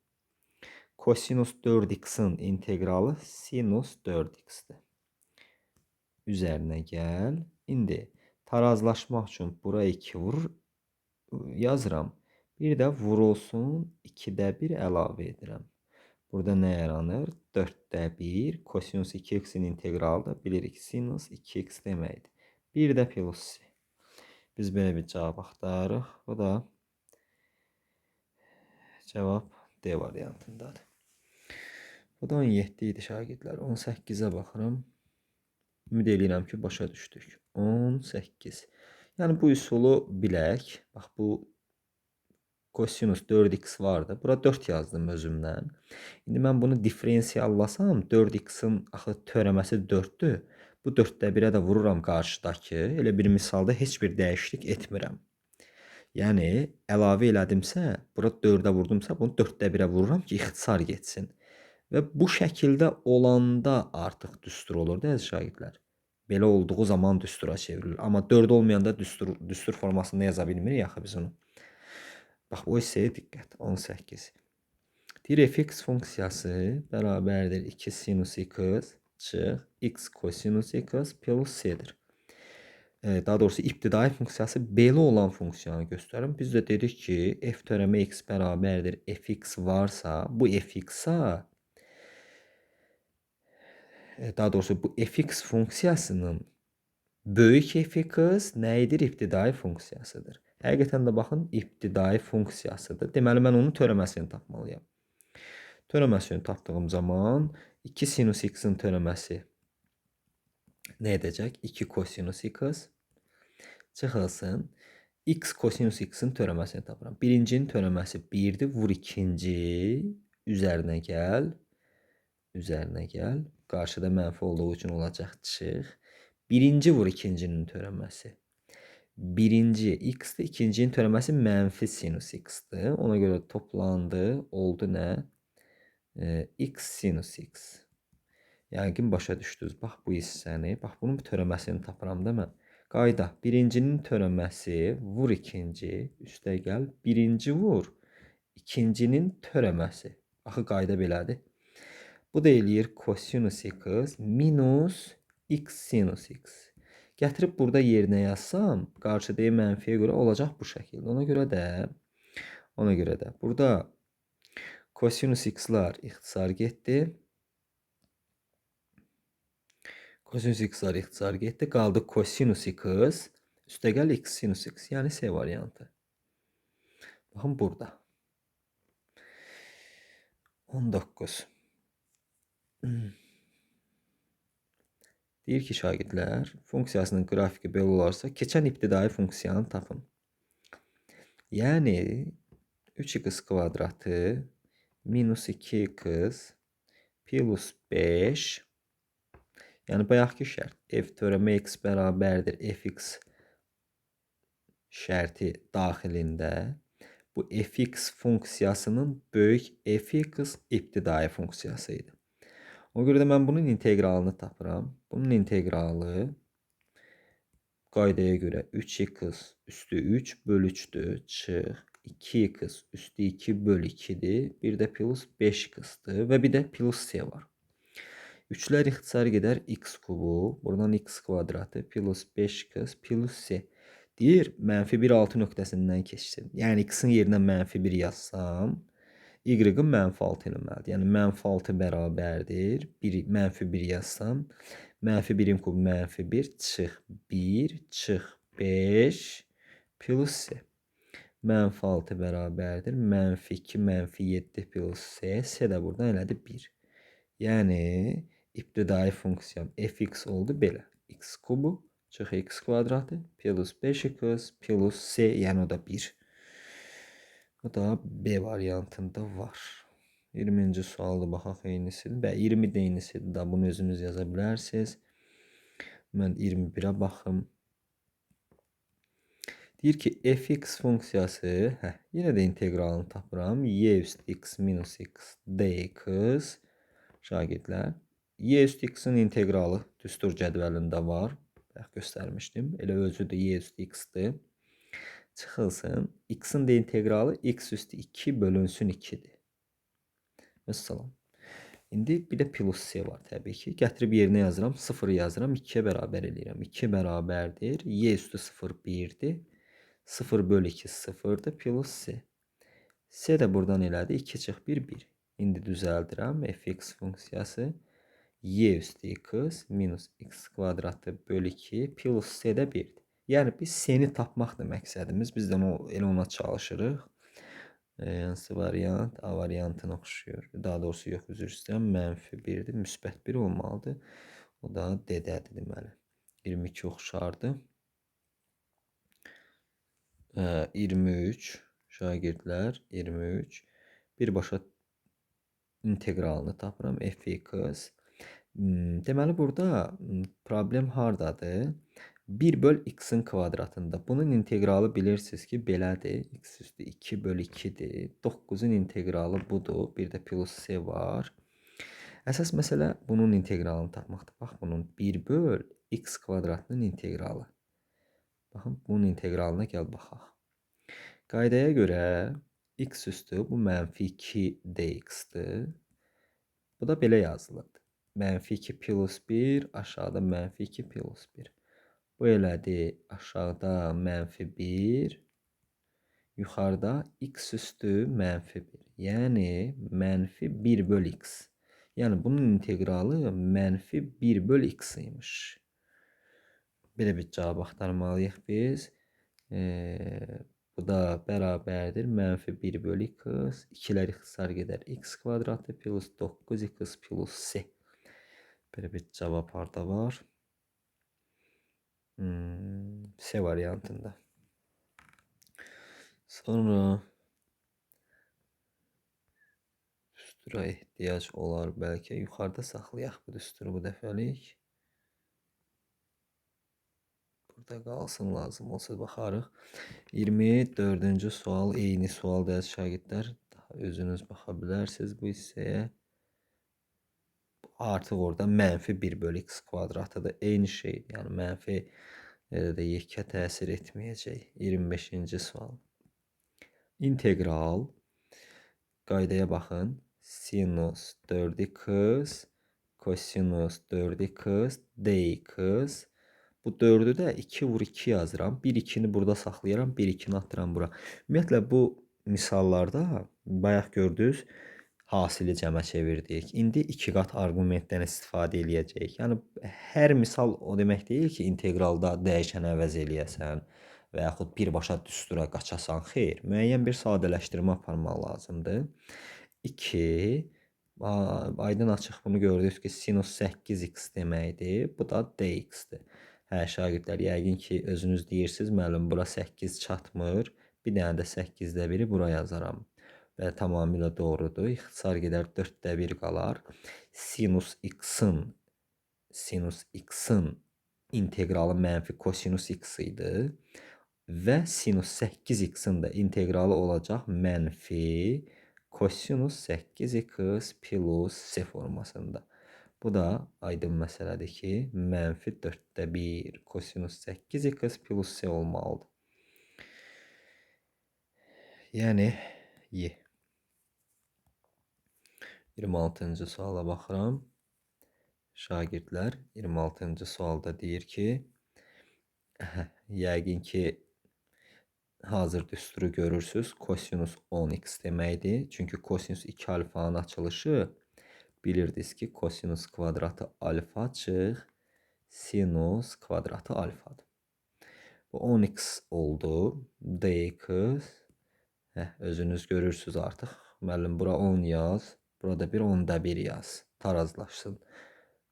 Kosinus 4x-in integralı sinus 4x-dir. Üzərinə gəl. İndi tarazlaşmaq üçün bura 2 vur yazıram. Bir də vurulsun 2də 1 əlavə edirəm. Burada nə yaranır? 4də 1 kosinus 2x-in integralı da bilirik sinus 2x deməkdir. Bir də plus c. Biz belə bir cavab axtarırıq. Bu da cavab D variantındadır. Bu da 17 idi şagirdlər. 18-ə baxıram. Ümid edirəm ki, başa düşdük. 18. Yəni bu üsulu bilək. Bax bu kosinus 4x vardı. Bura 4 yazdım özümdən. İndi mən bunu diferensiyallasam 4x-in axı törəməsi 4-dür. Bu 4də 1-ə də vururam qarşıdakı. Elə bir misalda heç bir dəyişiklik etmirəm. Yəni əlavə elədimsə, bura 4-ə vurdumsa, bunu 4də 1-ə vururam ki, ixtisar getsin. Və bu şəkildə olanda artıq düstur olur da əziz şagirdlər. Belə olduğu zaman düstura çevrilir. Amma 4 olmayanda düstur formasında yaza bilmirik axı biz onu. Bax o hissəyə diqqət. 18. Deyir fx funksiyası bərabərdir 2 sinus x çıx x kosinus x plus c-dir. Daha doğrusu ibtidai funksiyası belə olan funksiyanı göstərir. Biz də dedik ki, f törəmə x bərabərdir fx varsa, bu fx-a daha doğrusu bu fx funksiyasının böyük fx nə edir? İbtidai funksiyasıdır. Həqiqətən də baxın, ibtidai funksiyasıdır. Deməli, mən onun törəməsini tapmalıyam. Törəməsini tapdığım zaman 2 sinus x-in törəməsi nə edəcək? 2 kosinus x çıxılsın. X kosinus x-in törəməsini tapıram. Birincinin törəməsi 1-dir. Vur ikinci. Üzərinə gəl. Üzərinə gəl. Qarşıda mənfi olduğu üçün olacaq çıx. Birinci vur ikincinin törəməsi. Birinci x-dir. İkincinin törəməsi mənfi sinus x-dir. Ona görə toplandı. Oldu nə? X sinus x. Yəqin başa düşdünüz. Bax bu hissəni. Bax bunun törəməsini tapıram da mən. Qayda. Birincinin törəməsi vur ikinci. Üstə gəl. Birinci vur. İkincinin törəməsi. Axı qayda belədir. Bu da eləyir kosinus x minus x sinus x. Gətirib burada yerinə yazsam, qarşıdakı mənfiyə görə olacaq bu şəkildə. Ona görə də burada kosinus x-lar ixtisar getdi. Kosinus x-lar ixtisar getdi. Qaldı kosinus x üstə gəl x sinus x. Yəni C variantı. Baxın burada. 19. Deyir ki, şagirdlər, funksiyasının qrafiki belə olarsa, keçən ibtidai funksiyanı tapın. Yəni, 3x kvadratı minus 2x plus 5. Yəni, bayaqki şərt f törəmə x bərabərdir fx şərti daxilində bu fx funksiyasının böyük fx ibtidai funksiyası idi. Ona görə də mən bunun integralını tapıram. Bunun integralı qaydaya görə 3x üstü 3 bölü 3'dür. Çıx 2x üstü 2 bölü 2'dir. Bir də plus 5x-dır və bir də plus c var. 3'lər ixtisar gedər x kubu. Buradan x kvadratı plus 5x plus c. Deyir, mənfi 1 6 nöqtəsindən keçsin. Yəni x-in yerinə mənfi 1 yazsam, y-in mənfi 6 eləməlidir. Yəni mənfi 6 bərabərdir. Mənfi 1 yazsam, mənfi 1-in kubu mənfi 1 çıx 1 çıx 5 plus c. Mənfi 6 bərabərdir. Mənfi 2 mənfi 7 plus c. C də buradan elədi 1. Yəni ibtidai funksiyam fx oldu belə. X kubu çıx x kvadratı plus 5x plus c, yəni o da 1. Bu da B variantında var. 20-ci sualda baxaq eynisidir. Və 20 də eynisidir da bunu özünüz yaza bilərsiniz. Mən 21-ə baxım. Deyir ki, fx funksiyası, yenə də integralını tapıram. Y üstü x minus x dx şagirdlər. Y üstü x-in integralı düstur cədvəlində var. Göstərmişdim. Elə özü də y üstü x-dir. Çıxılsın. X-in də integralı x üstü 2 bölünsün 2-dir. Məsələn. İndi bir də plus c var təbii ki. Gətirib yerinə yazıram. 0 yazıram. 2-yə bərabər eləyirəm. 2 bərabərdir. Y üstü 0 1-dir. 0 bölü 2 0-dır. Plus c. C də buradan elədi. 2 çıx 1 1. İndi düzəldirəm. Fx funksiyası y üstü x minus x kvadratı bölü 2 plus c də 1-dir. Yəni biz c-ni tapmaqdır məqsədimiz. Biz də elə ona çalışırıq. Hansı variant? A variantına oxşuyur. Daha doğrusu yox, üzr istəyirəm. -1-dir, müsbət 1 olmalıdır. O da d-dədir deməli. 22 oxşardı. 23 şagirdlər, 23. Birbaşa integralını tapıram. Fx. Deməli burada problem hardadır? 1 böl x-in kvadratında. Bunun integralı bilirsiniz ki, belədir. X üstü 2 böl 2-dir. 9-un integralı budur. Bir də plus c var. Əsas məsələ bunun integralını tapmaqdır. Bax, bunun 1 böl x kvadratının integralı. Baxın, bunun integralına gəl baxaq. Qaydaya görə x üstü bu -2 dx-dir. Bu da belə yazılır. -2 plus 1, aşağıda -2 plus 1. Bu elədir, aşağıda -1, yuxarıda x üstü -1. Yəni, -1 böl x. Yəni, bunun integralı -1 böl x imiş. Belə bir cavab axtarmalıyıq biz. Bu da bərabərdir. -1 böl x. 2'lər ixtisar gedər. X kvadratı plus 9x plus c. Belə bir cavab harda var? C variantında. Sonra düstura ehtiyac olar bəlkə. Yuxarıda saxlayaq bu düsturu bu dəfəlik. Burada qalsın, lazım olsa baxarıq. 24-cü sual, eyni sual dəyərli şagirdlər. Özünüz baxa bilərsiniz bu hissəyə. Artıq orada -1 bölü x kvadratıdır. Eyni şeydir. Yəni mənfi də yekə təsir etməyəcək. 25-ci sual. İntegral. Qaydaya baxın. Sinus 4x, kosinus 4x, dx. Bu 4'ü də 2 vur 2 yazıram. 1 2'ni burada saxlayaram. 1 2'ni atıram bura. Ümumiyyətlə bu misallarda bayaq gördünüz, hasili cəmə çevirdik. İndi 2 qat arqumentdən istifadə eləyəcəyik. Yəni hər misal o demək deyil ki, integralda dəyişəni əvəz eləyəsən və yaxud birbaşa düstura qaçasan. Xeyr, müəyyən bir sadələşdirmə aparmaq lazımdır. 2 aydın açıq bunu gördünüz ki, sinus 8x deməkdir. Bu da dx-dir. Şagirdlər, yəqin ki, özünüz deyirsiniz, müəllim, bura 8 çatmır. Bir dənə də 8-də 1-i bura yazaram. Və tamamilə doğrudur. İxtisar gedər 4-də 1 qalar. Sinus x-in integralı mənfi kosinus x idi. Və sinus 8x-in də integralı olacaq mənfi kosinus 8x plus c formasında. Bu da aydın məsələdir ki, -4'də 1 kosinus 8x plus c olmalıdır. Yəni, y. 26-cı suala baxıram. Şagirdlər, 26-cı sualda deyir ki, yəqin ki, hazır düsturu görürsünüz. Kosinus 10x deməkdir. Çünki kosinus 2 alfanın açılışı bilirdiniz ki, kosinus kvadratı alfa çıx, sinus kvadratı alfadır. Bu 10x oldu. dx. Özünüz görürsünüz artıq. Müəllim, bura 10 yaz. Burada bir 10'da 1 yaz. Tarazlaşsın.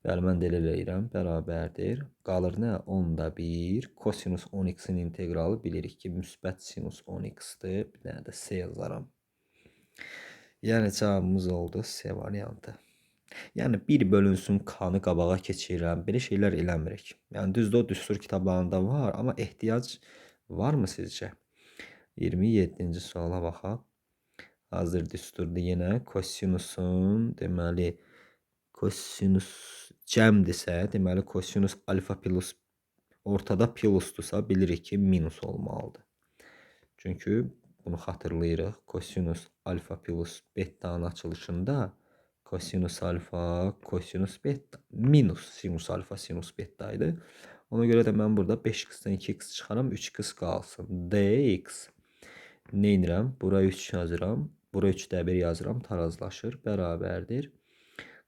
Bəli, mən də elə eləyirəm. Bərabərdir. Qalır nə? 10'da 1. Kosinus 10x'in integralı bilirik ki, müsbət sinus 10x'dir. Bir dənə də c yazaram. Yəni cavabımız oldu C variantı. Yəni bir bölünsün k-nı qabağa keçirirəm. Belə şeylər eləmirik. Yəni düzdür, o düstur kitablarında var, amma ehtiyac varmı sizcə? 27-ci suala baxaq. Hazır düsturda yenə kosinusun, deməli kosinus cəmdirsə, deməli kosinus alfa plus ortada plusdursa bilirik ki, minus olmalıdır. Çünki bunu xatırlayırıq. Kosinus alfa plus bettanın açılışında kosinus alfa, kosinus beta, minus sinus alfa, sinus beta idi. Ona görə də mən burada 5x-dan 2x çıxaram, 3x qalsın. dx. Nə edirəm? Bura 3 yazıram. Bura 3-də 1 yazıram. Tarazlaşır. Bərabərdir.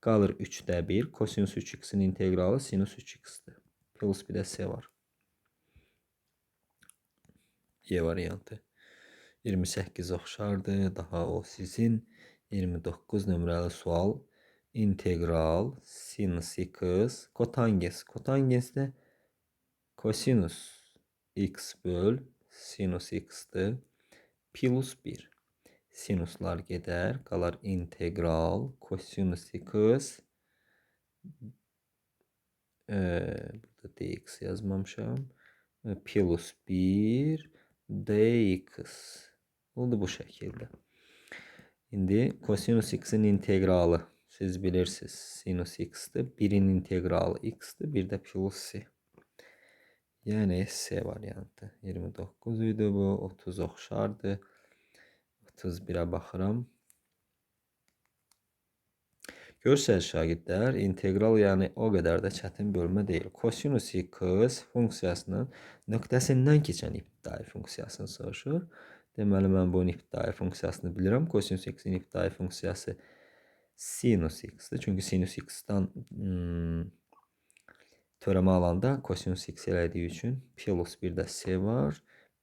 Qalır 3-də 1. Kosinus 3x-in integralı sinus 3x-dir. Plus bir də s var. Y variantı. 28 oxşardır. Daha o sizin 29 nömrəli sual. İntegral sinus x kotangens. Kotangens də kosinus x böl sinus x'dir. Plus 1. Sinuslar gedər. Qalar integral kosinus x. Burada dx yazmamışam. Plus 1 dx. Oldu bu şəkildə. İndi kosinus x'in integralı. Siz bilirsiniz. Sinus x'dir. 1'in integralı x'dir. Bir də plus s. Yəni s variantı. 29 idi bu. 30 oxşardır. 31'ə baxıram. Görsəniz şagirdlər, integral yəni o qədər də çətin bölmə deyil. Kosinus x funksiyasının nöqtəsindən keçən ibtidai funksiyasını soruşur. Deməli, mən bunun ibtidai funksiyasını bilirəm. Kosinus x-in ibtidai funksiyası sinus x-dir. Çünki sinus x-dan törəmə alanda kosinus x elədiyi üçün plus bir də s var.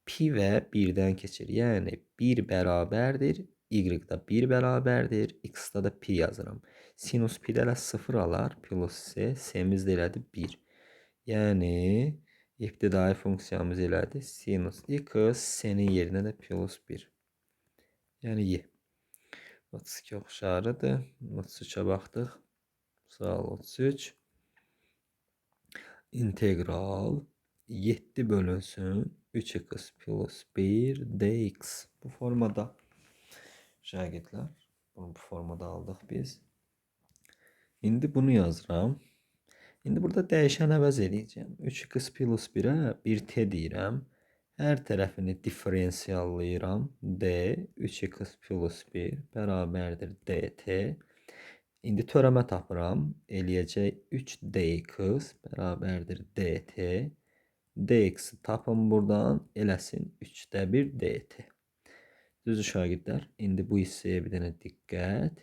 Pi və 1-dən keçir. Yəni 1 bərabərdir. Y-da 1 bərabərdir. X-da da pi yazıram. Sinus pi də 0 alar. Plus s. S-miz də elədi 1. Yəni ibtidai funksiyamız elədi. Sinus x. S-nin yerinə də plus 1. Yəni y. 32 oxşarıdır. 33'ə baxdıq. Sual 33. İntegral 7 bölünsün 3x plus 1 dx. Bu formada şagirdlər. Bunu bu formada aldıq biz. İndi bunu yazıram. İndi burada dəyişən əvəz edəcəm. 3x plus 1'ə 1t deyirəm. Hər tərəfini diferensiyallayıram. D 3x plus 1 bərabərdir dt. İndi törəmə tapıram. Eləyəcək 3dx bərabərdir dt. Dx tapın buradan, eləsin 3'də 1 dt. Düzdür şagirdlər. İndi bu hissəyə bir dənə diqqət.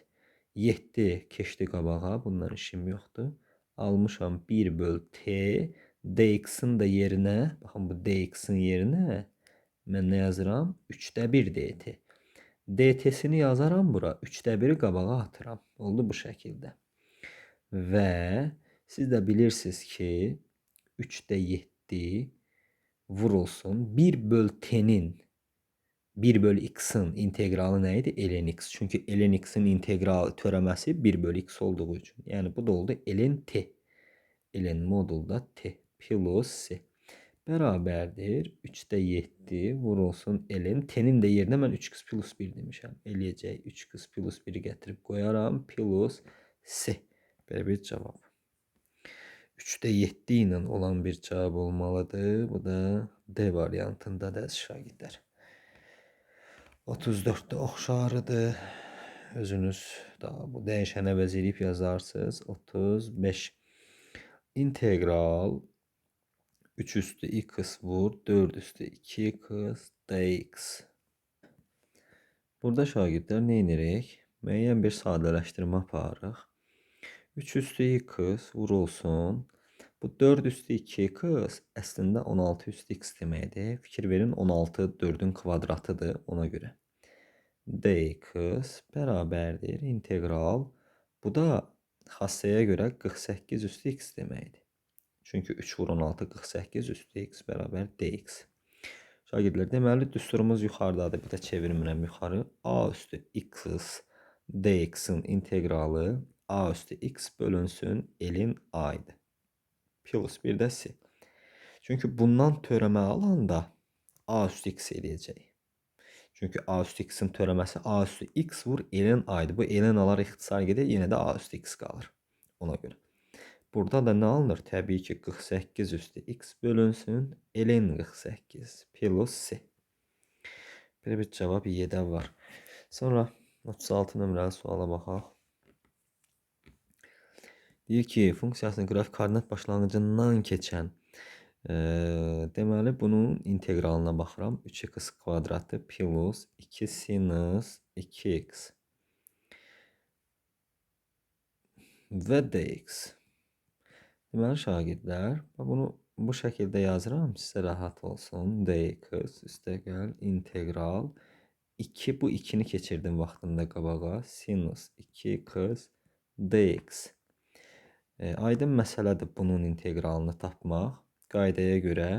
7 keçdi qabağa. Bundan işim yoxdur. Almışam 1 böl t. Dx'in də yerinə, baxın bu dx'in yerinə mən nə yazıram? 3'də 1 dt. Dt'sini yazaram bura. 3'də 1'i qabağa atıram. Oldu bu şəkildə. Və siz də bilirsiniz ki 3'də 7 vurulsun 1 böl t'nin 1 böl x'in integralı nə idi? Ln x. Çünki ln x'in integralı törəməsi 1 böl x olduğu üçün. Yəni bu da oldu ln t. Ln modulda t plus s bərabərdir 3'də 7 vurulsun ln t'nin də yerinə mən 3x plus 1 demişəm. Eləyəcək 3x plus 1'i gətirib qoyaram plus s. Belə bir cavab. 3'də 7 ilə olan bir cavab olmalıdır. Bu da D variantındadır şagirdlər. 34'də oxşarıdır. Özünüz daha bu dəyişənə əvəz edib yazarsınız. 35. İntegral 3 üstü x vur 4 üstü 2x dx. Burada şagirdlər nə edirik? Müəyyən bir sadələşdirmə aparırıq. 3 üstü x vurulsun. Bu 4 üstü 2x əslində 16 üstü x deməkdir. Fikir verin 16 4'ün kvadratıdır ona görə. Dx bərabərdir integral. Bu da xassəyə görə 48 üstü x deməkdir. Çünki 3 vur 16 48 üstü x bərabər dx. Şagirdlər deməli düsturumuz yuxarıdadır. Bir də çevirmirəm yuxarı. A üstü x dx'in integralı a üstü x bölünsün elin a'ydı. Plus bir de c. Çünkü bundan törəmə alanda a üstü x eləyəcək. Çünkü a üstü x'in törəməsi a üstü x vur elin a'ydı. Bu elin alar ixtisar gedir, yine de a üstü x qalır. Ona göre. Burada da ne alınır? Təbii ki 48 üstü x bölünsün elin 48 plus c. Belə bir cavab y'də var. Sonra 36 nömrəli suala baxaq. Deyir ki, funksiyasının qrafik koordinat başlanğıcından keçən deməli bunun integralına baxıram. 3x kvadratı plus 2 sinus 2x və dx. Deməli şagirdlər, bunu bu şəkildə yazıram, sizə rahat olsun. dx üstəgəl integral 2 bu 2'ni keçirdim vaxtında qabağa. Sinus 2x dx. Aydın məsələdir bunun integralını tapmaq. Qaydaya görə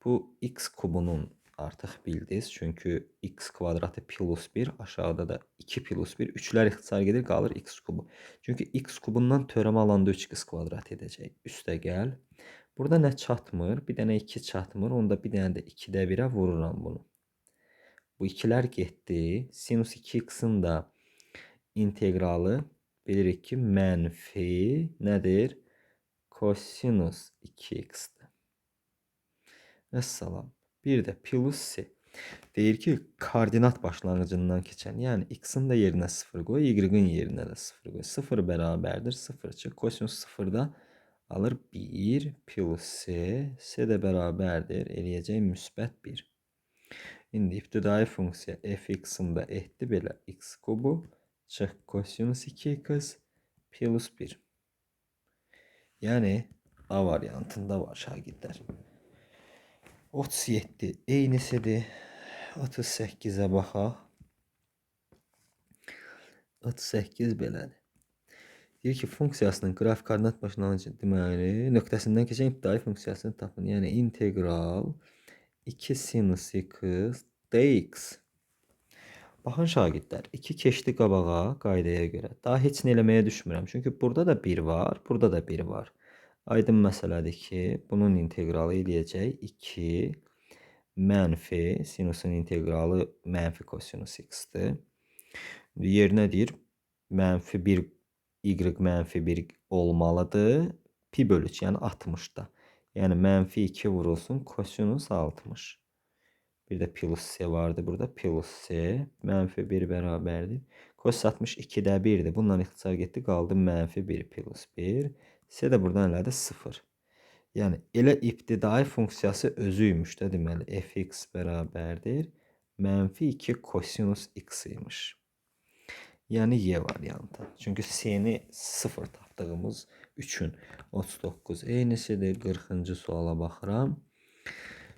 bu x kubunun artıq bildiniz. Çünkü x kvadratı plus 1 aşağıda da 2 plus 1. 3'lər ixtisar gedir qalır x kubu. Çünkü x kubundan törəmə alanda 3x kvadrat edəcək. Üstəgəl. Burada nə çatmır? Bir dənə 2 çatmır. Onda bir dənə də 2'də 1'ə vururam bunu. Bu 2'lər getdi. Sinus 2x'in da integralı bilirik ki mənfi nədir? Kosinus 2x'dir. Vəssalam. Bir də plus c. Deyir ki koordinat başlanğıcından keçən, yəni x'in də yerinə 0 qoy, y'in yerinə də 0 qoy. 0 bərabərdir 0 çıx. Kosinus 0'da alır 1 plus c. C də bərabərdir eləyəcək müsbət 1. İndi ibtidai funksiya f(x)'ın da etdi belə x kubu çıx kosinus 2x plus 1. Yəni A variantında var şagirdlər. 37 eynisidir. 38'ə baxaq. 38 belədir. Deyir ki funksiyasının qrafik koordinat başlanğıcı deməli nöqtəsindən keçən ibtidai funksiyasını tapın. Yəni integral 2 sinus x dx. Baxın şagirdlər, 2 keçdi qabağa qaydaya görə. Daha heç nə eləməyə düşmürəm. Çünki burada da 1 var, burada da 1 var. Aydın məsələdir ki, bunun integralı eləyəcək 2 mənfi sinusun integralı mənfi kosinus x-dir. Yerinə deyir mənfi 1 y mənfi 1 olmalıdır. Pi bölü 2 yəni 60'da. Yəni mənfi 2 vurulsun kosinus 60. Bir de plus c vardı burada. Plus c mənfi 1 bərabərdir. Kos 60 2'də 1'dir. Bundan ixtisar getdi qaldı mənfi 1 plus 1. C də buradan elədi 0. Yəni elə ibtidai funksiyası özüymüş də deməli fx bərabərdir. Mənfi 2 kosinus x imiş. Yəni y variantı. Çünki c-ni 0 tapdığımız üçün 39 eynisidir. 40-cı suala baxıram.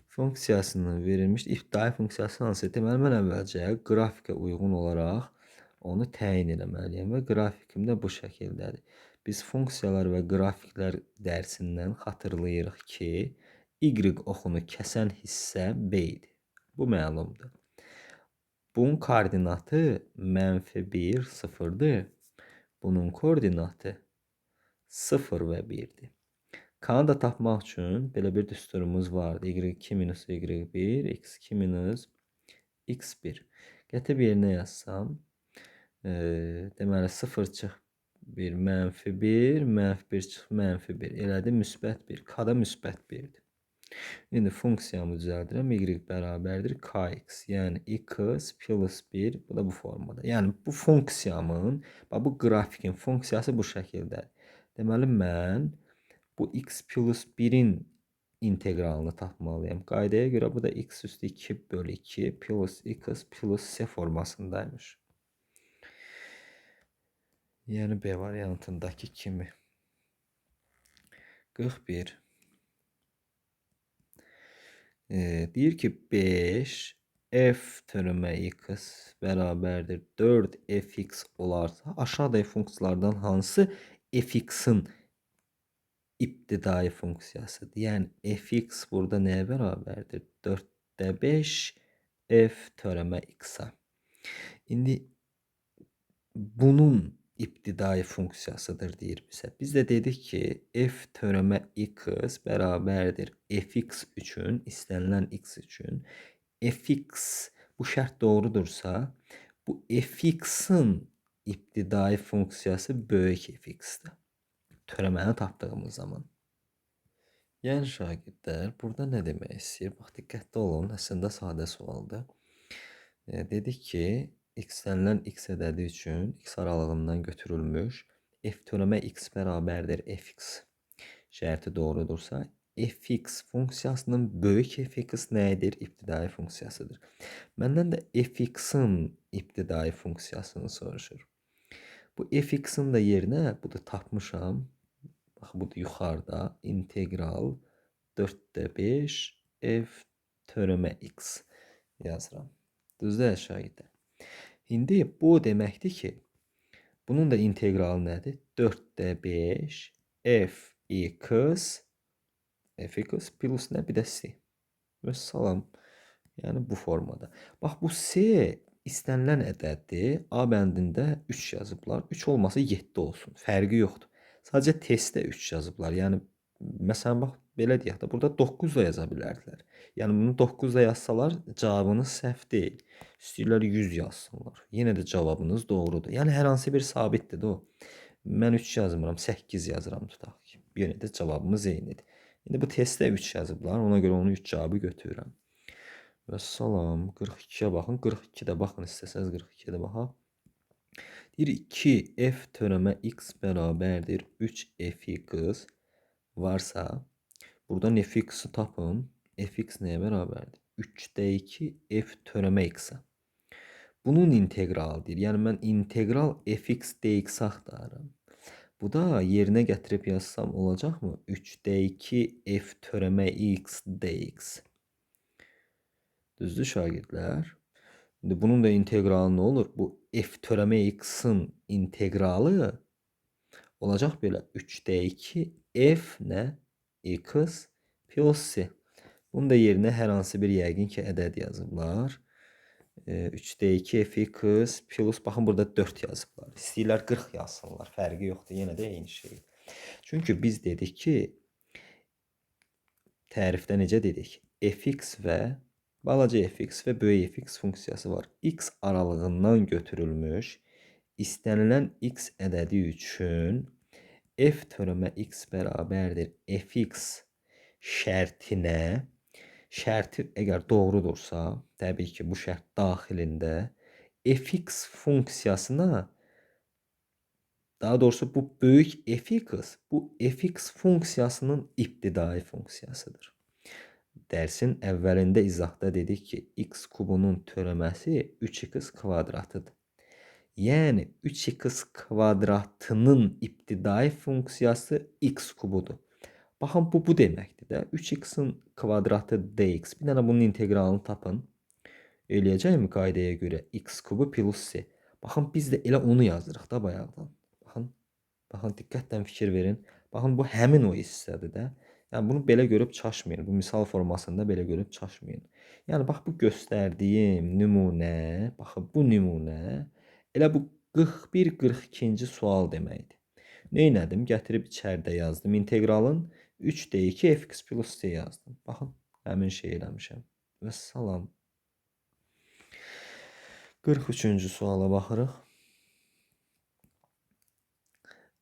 Funksiyasının verilmiş ibtidai funksiyası hansı? Deməli mən əvvəlcə qrafikə uyğun olaraq onu təyin etməliyəm və qrafikim də bu şəkildədir. Biz funksiyalar və qrafiklər dərsindən xatırlayırıq ki, y oxunu kəsən hissə b idi. Bu məlumdur. Bunun koordinatı mənfi 1, 0'dır. Bunun koordinatı 0 və 1'dir. K-nı da tapmaq üçün belə bir düsturumuz vardı. y2 minus y1, x2 minus x1. Gətirib yerinə yazsam, deməli 0 çıx 1, mənfi 1, mənfi 1 çıx mənfi 1. Elədi müsbət 1. K-da müsbət 1'dir. İndi funksiyamı düzəldirəm. Y bərabərdir kx. Yəni x plus 1. Bu da bu formada. Yəni bu funksiyamın, bu qrafikin funksiyası bu şəkildədir. Deməli mən bu x plus 1'in integralını tapmalıyım. Qaydaya görə bu da x üstü 2 bölü 2 plus x plus c formasındaymış. Yəni B variantındakı kimi. 41. Deyir ki 5 f törəmə x bərabərdir 4 fx olarsa aşağıdakı funksiyalardan hansı fx'in ibtidai funksiyasıdır? Yəni fx burada nəyə bərabərdir? 4'də 5 f törəmə x-a. İndi bunun ibtidai funksiyasıdır deyir bizə. Biz də dedik ki, f törəmə x bərabərdir fx üçün, istənilən x üçün fx bu şərt doğrudursa, bu fx-in ibtidai funksiyası böyük fx-dir. Törəməni tapdığımız zaman. Yəni şagirdlər, burada nə demək istəyir? Bax, diqqətli olun, əslində sadə sualdır. Dedik ki, x-lənilən x ədədi üçün x aralığından götürülmüş f törəmə x bərabərdir fx şərti doğrudursa, fx funksiyasının böyük fx nədir? İbtidai funksiyasıdır. Məndən də fx-in ibtidai funksiyasını soruşur. Bu fx-in də yerinə, bu da tapmışam. Bax, bu da yuxarıda integral 4-də 5 f törəmə x yazıram. Düzdür şagirdlər. İndi bu deməkdir ki, bunun da integralı nədir? 4-də 5 fx plus nə? Bir də c. Və salam. Yəni bu formada. Bax, bu c istənilən ədəddir. A bəndində 3 yazıblar. 3 olmasa 7 olsun. Fərqi yoxdur. Sadəcə testdə 3 yazıblar. Yəni, məsələn, bax, belə deyək də, burada 9 da yaza bilərdilər. Yəni, bunu 9 da yazsalar, cavabınız səhv deyil. İstəyirlər 100 yazsınlar. Yenə də cavabınız doğrudur. Yəni, hər hansı bir sabitdir də o. Mən 3 yazmıram, 8 yazıram tutaq ki. Yenə də cavabımız eynidir. İndi bu testdə 3 yazıblar. Ona görə onu 3 cavabı götürürəm. Və salam, 42-yə baxın. 42-də baxın, istəsəz 42-də baxaq. Deyir 2f törəmə x bərabərdir 3fx varsa, buradan fx-i tapın. Fx nəyə bərabərdir? 3-də 2 f törəmə x-ə. Bunun integralı deyir. Yəni, mən integral fx dx axtarıram. Bu da yerinə gətirib yazsam olacaqmı? 3-də 2 f törəmə x dx. Düzdür şagirdlər? İndi bunun da integralı nə olur? Bu f törəmə x-in integralı olacaq belə 3-də 2 f nə? X plus c. Bunun da yerinə hər hansı bir yəqin ki, ədəd yazıblar. 3-də 2 fx plus, baxın burada 4 yazıblar. İstəyirlər 40 yazsınlar. Fərqi yoxdur. Yenə də eyni şey. Çünki biz dedik ki, tərifdə necə dedik? Fx və balaca fx və böyük fx funksiyası var. X aralığından götürülmüş istənilən x ədədi üçün f törəmə x bərabərdir fx şərtinə, şərti əgər doğrudursa, təbii ki, bu şərt daxilində fx funksiyasına, daha doğrusu bu böyük fx, bu fx funksiyasının ibtidai funksiyasıdır. Dərsin əvvəlində izahda dedik ki, x kubunun törəməsi 3x kvadratıdır. Yəni, 3x kvadratının ibtidai funksiyası x kubudur. Baxın, bu deməkdir də. 3x-in kvadratı dx. Bir dənə bunun integralını tapın. Eləyəcəkmi qaydaya görə? X kubu plus c. Baxın, biz də elə onu yazırıq da bayaqdan. Baxın, diqqətlə fikir verin. Baxın, bu həmin o hissədir də. Yəni, bunu belə görüb çaşmayın. Bu misal formasında belə görüb çaşmayın. Yəni, bax, bu göstərdiyim nümunə, baxın, bu nümunə elə bu 41-42-ci sual deməkdir. Neynədim? Gətirib içəridə yazdım. İntegralın 3-də 2 fx plus c yazdım. Baxın, həmin şey eləmişəm. Və salam. 43-cü suala baxırıq.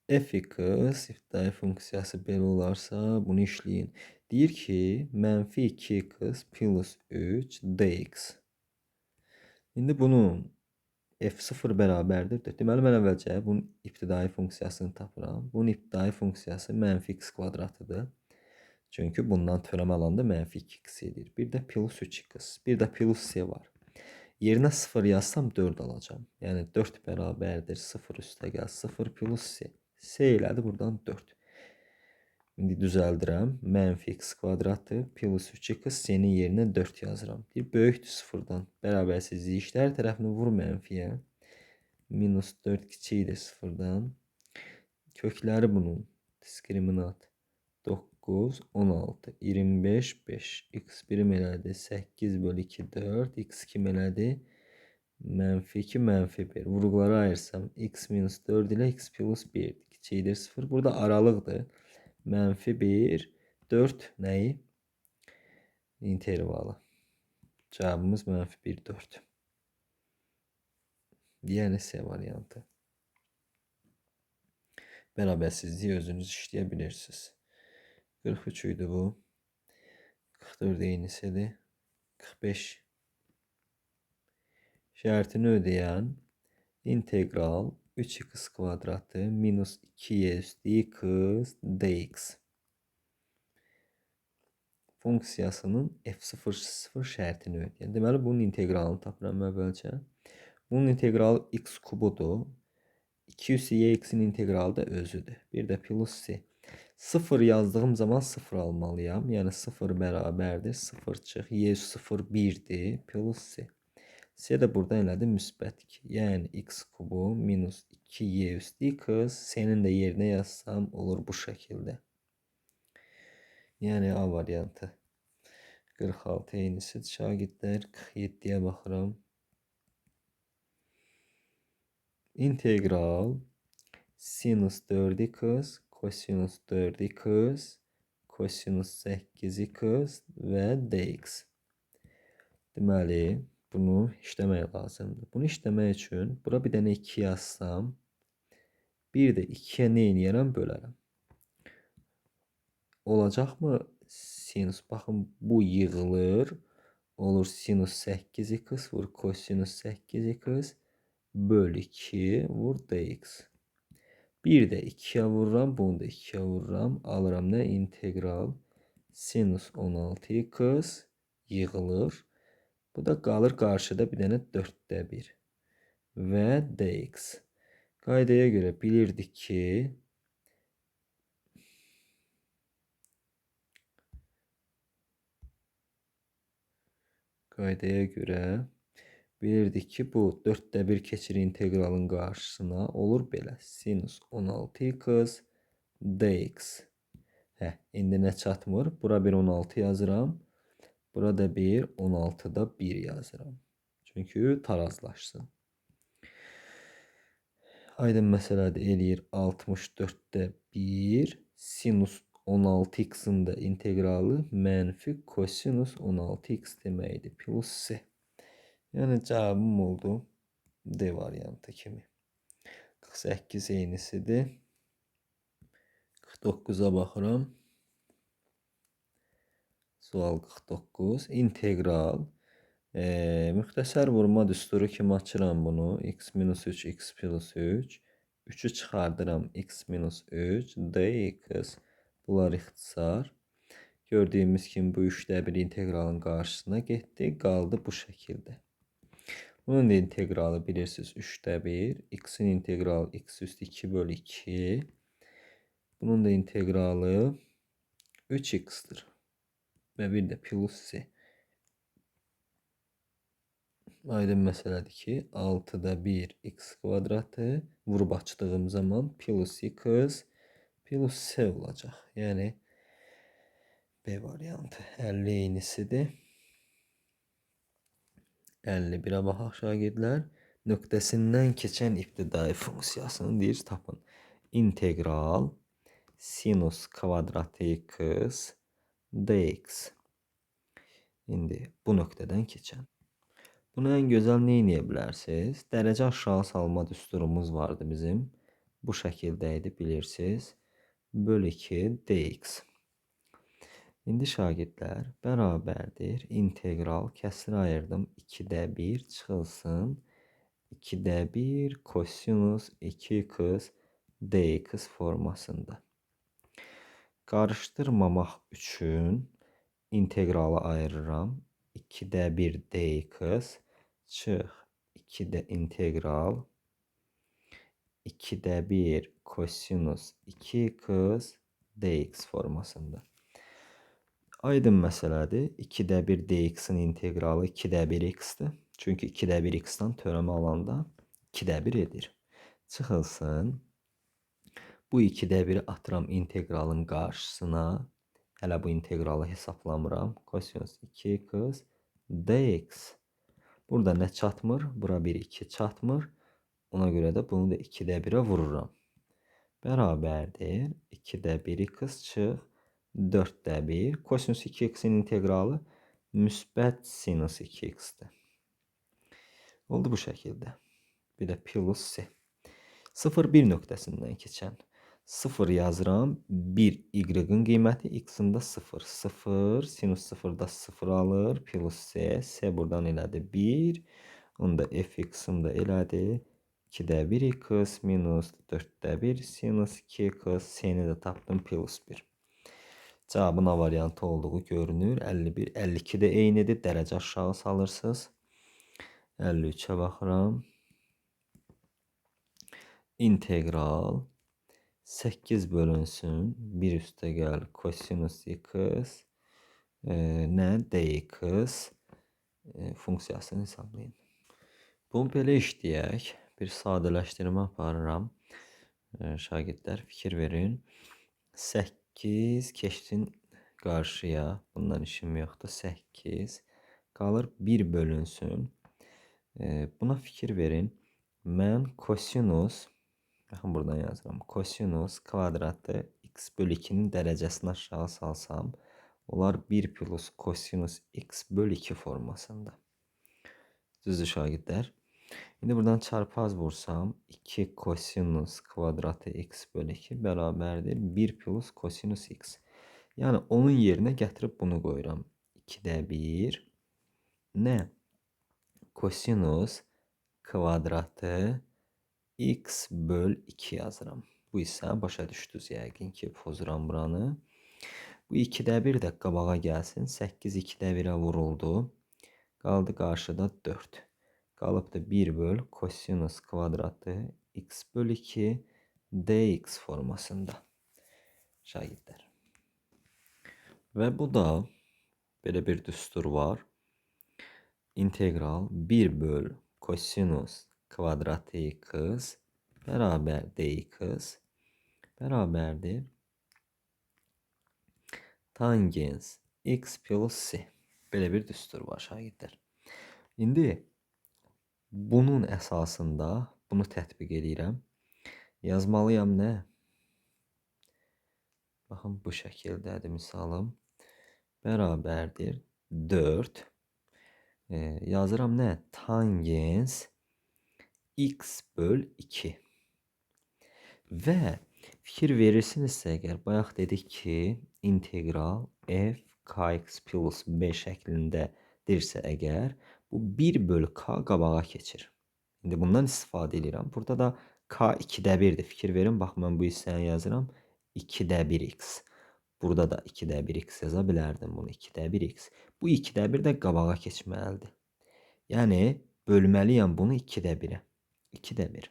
Fx ibtidai funksiyası belə olarsa, bunu işləyin. Deyir ki, mənfi 2x plus 3 dx. İndi bunun f0 bərabərdir. Deməli, mən əvvəlcə bunun ibtidai funksiyasını tapıram. Bunun ibtidai funksiyası mənfi x kvadratıdır. Çünki bundan törəm alanda mənfi 2x edir. Bir də plus 3x, bir də plus c var. Yerinə 0 yazsam 4 alacam. Yəni 4 bərabərdir 0 üstə gəl 0 plus c. C elədi buradan 4. İndi düzəldirəm. Mənfi x kvadratı plus 3x c-nin yerinə 4 yazıram. Deyir, böyükdür 0-dan. Bərabərsizlik işlər tərəfini vur mənfiyə. Minus 4 kiçikdir 0-dan. Kökləri bunun diskriminant 9, 16, 25, 5. X birim elədi 8 bölü 2, 4. X2 elədi Mənfi 2, mənfi 1. Vurguları ayırsam x minus 4 ile x plus 1 kiçikdir 0. Burada aralıqdır. Mənfi 1, 4 nəyi? İntervalı. Cavabımız mənfi 1, 4. Yəni C variantı. Bərabərsizliyi özünüz işləyə bilirsiniz. 43 idi bu. 44 eynisidir. 45. Şərtini ödəyən integral 3x kvadratı minus 2y üstü x dx funksiyasının f0 şərtini ödəyən. Deməli, bunun integralını tapıram əvvəlcə. Bunun integralı x kubudur. 2 üstü y x'in integralı da özüdür. Bir də plus c. 0 yazdığım zaman 0 almalıyam. Yəni 0 bərabərdir. 0 çıx. Y 0 1'dir. Plus c. C də burada elədi müsbət 2. Yəni x kubu minus 2y üstü x. C'nin də yerinə yazsam olur bu şəkildə. Yəni A variantı. 46 eynisi şagirdlər. 47'ye baxıram. İntegral sinus 4x, kosinus 4x, kosinus 8x və dx. Deməli, bunu işləmək lazımdır. Bunu işləmək üçün bura bir dənə 2 yazsam, bir də 2'ye nə edirəm? Bölərəm. Olacaqmı sinus? Baxın, bu yığılır. Olur sinus 8x vur kosinus 8x böl 2 vur dx. Bir də 2'ye vururam, bunu da 2'ye vururam. Alıram nə? İntegral sinus 16x yığılır. Bu da qalır qarşıda bir dənə 4'də 1 və dx. Qaydaya görə bilirdik ki, bu 4'də 1 keçir integralın qarşısına. Olur belə. Sinus 16x dx. İndi nə çatmır? Bura bir 16 yazıram. Burada bir 16'da 1 yazıram. Çünkü tarazlaşsın. Aydın məsələdir, eləyir 64'də 1 sinus 16x'in də integralı mənfi kosinus 16x deməkdir. Plus c. Yəni cavabım oldu D variantı kimi. 48 eynisidir. 49'a baxıram. Sual 49. İntegral. Müxtəsər vurma düsturu kimi açıram bunu. X minus 3, x plus 3. 3'ü çıxardıram. X minus 3, dx. Bunlar ixtisar. Gördüyümüz kimi bu 3'də 1 integralın qarşısına getdi. Qaldı bu şəkildə. Bunun da integralı bilirsiniz 3'də 1. X'in integralı x üstü 2 bölü 2. Bunun da integralı 3x'tir. Ve bir de plus c. Aydın məsələdir ki, 6'da 1 x kvadratı vurub açdığım zaman plus x plus c olacaq. Yəni B variantı 50 eynisidir. 51'e baxaq şagirdlər. Nöqtəsindən keçən ibtidai funksiyasını deyir tapın. İntegral sinus kvadratı x dx. İndi bu nöqtədən keçən. Bunu en gözəl nə edə bilərsiniz? Dərəcə aşağı salma düsturumuz vardı bizim. Bu şəkildə idi, bilirsiniz. Böl 2 dx. İndi şagirdlər bərabərdir. İntegral kəsiri ayırdım. 2'də 1 çıxılsın. 2'də 1 kosinus 2x dx formasında. Qarışdırmamaq üçün integralı ayırıram. 2'də 1 dx çıx 2'də integral 2'də 1 kosinus 2x dx formasında. Aydın məsələdir. 2'də 1 dx'in integralı 2'də 1 x'dir. Çünki 2'də 1 x'dan törəmə alanda 2'də 1 edir. Çıxılsın. Bu 2'də 1'i atıram integralın qarşısına. Hələ bu integralı hesablamıram. Kosinus 2x dx. Burada nə çatmır? Bura 1, 2 çatmır. Ona görə də bunu da 2-də 1-ə vururam. Bərabərdir. 2-də 1x çıx. 4-də 1. Kosinus 2x-in inteqralı müsbət sinus 2x-dir. Oldu bu şəkildə. Bir də plus c. 0-1 nöqtəsindən keçən 0 yazıram. 1 y-ın qiyməti x-in də 0. 0 sinus 0-da 0 alır. Plus c. C buradan elədi 1. Onda fx-im də elədi 2-də 1x minus 4-də 1 sinus 2x. C-ni də tapdım plus 1. Cavabın A variantı olduğu görünür. 51, 52 də eynidir. Dərəcə aşağı salırsınız. 53'e baxıram. İntegral 8 bölünsün 1 üstə gəl kosinus x nə dx funksiyasını hesablayın. Bunu belə işləyək. Bir sadələşdirmə aparıram. Şagirdlər fikir verin. 8 keçsin qarşıya. Bundan işim yoxdur. 8 qalır 1 bölünsün. Buna fikir verin. Mən kosinus, baxın buradan yazıram. Kosinus kvadratı x bölü 2'nin dərəcəsini aşağı salsam, onlar 1 plus kosinus x bölü 2 formasında. Düzdür şagirdlər? İndi buradan çarpaz vursam 2 kosinus kvadratı x bölü 2 bərabərdir 1 plus kosinus x. Yəni onun yerinə gətirib bunu qoyuram. 2'də 1 nə? Kosinus kvadratı x böl 2 yazıram. Bu isə başa düşdünüz yəqin ki, pozuram buranı. Bu 2'də 1 də qabağa gəlsin. 8 2'də 1'ə vuruldu. Qaldı qarşıda 4. Qalıb da 1 böl kosinus kvadratı x böl 2 dx formasında. Şagirdlər. Və bu da belə bir düstur var. İntegral 1 böl kosinus kvadratı x bərabər dx bərabərdir tangens x plus c. Belə bir düstur var şagirdlər. İndi bunun əsasında bunu tətbiq edirəm. Yazmalıyam nə? Baxın bu şəkildədir misalım. Bərabərdir 4. Yazıram nə? Tangens x böl 2. Və fikir verirsinizsə əgər, bayaq dedik ki, integral f kx plus b şəklindədirsə əgər, bu 1 böl k qabağa keçir. İndi bundan istifadə edirəm. Burada da k 2'də 1'dir. Fikir verin, bax mən bu hissəni yazıram. 2'də 1x. Burada da 2'də 1x yaza bilərdim bunu. 2'də 1x. Bu 2'də 1 də qabağa keçməlidir. Yəni bölməliyəm bunu 2'də 1'ə. 2'də 1.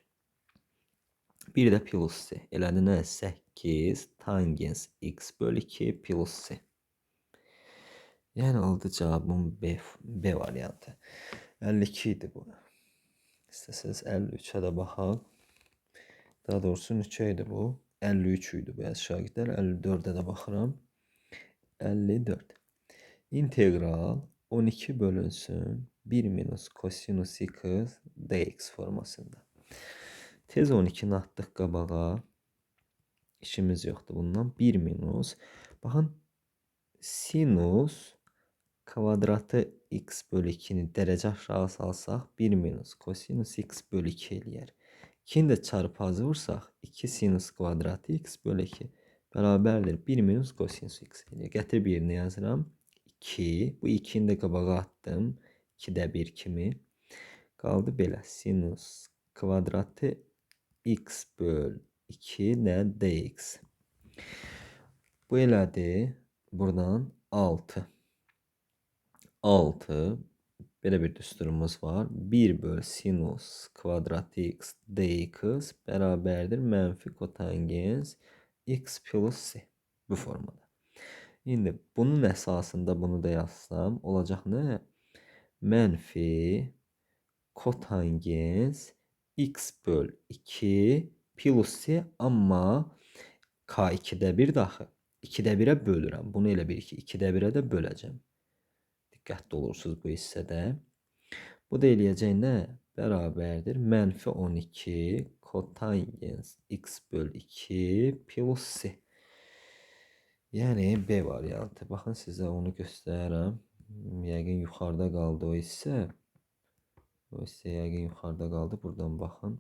Bir də plus c. Elədi nə? 8 tangens x bölü 2 plus c. Yəni oldu cavabım B variantı. 52 idi bu. İstəsəz 53'ə də baxaq. Daha doğrusu neçə idi bu? 53 idi bu şagirdlər. 54'ə də baxıram. 54. İntegral 12 bölünsün 1 minus kosinus x dx formasında. Tez 12'ni atdıq qabağa. İşimiz yoxdur bundan. 1 minus. Baxın sinus kvadratı x bölü 2'ni dərəcə aşağı salsaq 1 minus kosinus x bölü 2 eləyər. 2'ni də çarpazı vursaq 2 sinus kvadratı x bölü 2 bərabərdir 1 minus kosinus x eləyər. Gətir birini yazıram. 2. Bu 2'ni də qabağa atdım. 2'də 1 kimi. Qaldı belə. Sinus kvadratı x böl 2 nə dx. Bu elədi. Buradan 6. 6. Belə bir düsturumuz var. 1 böl sinus kvadratı x dx bərabərdir mənfi kotangens x plus c. Bu formada. İndi bunun əsasında bunu da yazsam olacaq nə? Mənfi kotangens x böl 2 plus c, amma k 2'də 1 daxı. 2'də 1'ə bölürəm. Bunu elə bir ki 2'də 1'ə də böləcəm. Diqqətli olursunuz bu hissədə. Bu da eləyəcək nə? Bərabərdir. Mənfi 12 kotangens x böl 2 plus c. Yəni B variantı. Baxın sizə onu göstərərəm. Yəqin yuxarıda qaldı o hissə. O hissə yəqin yuxarıda qaldı. Buradan baxın.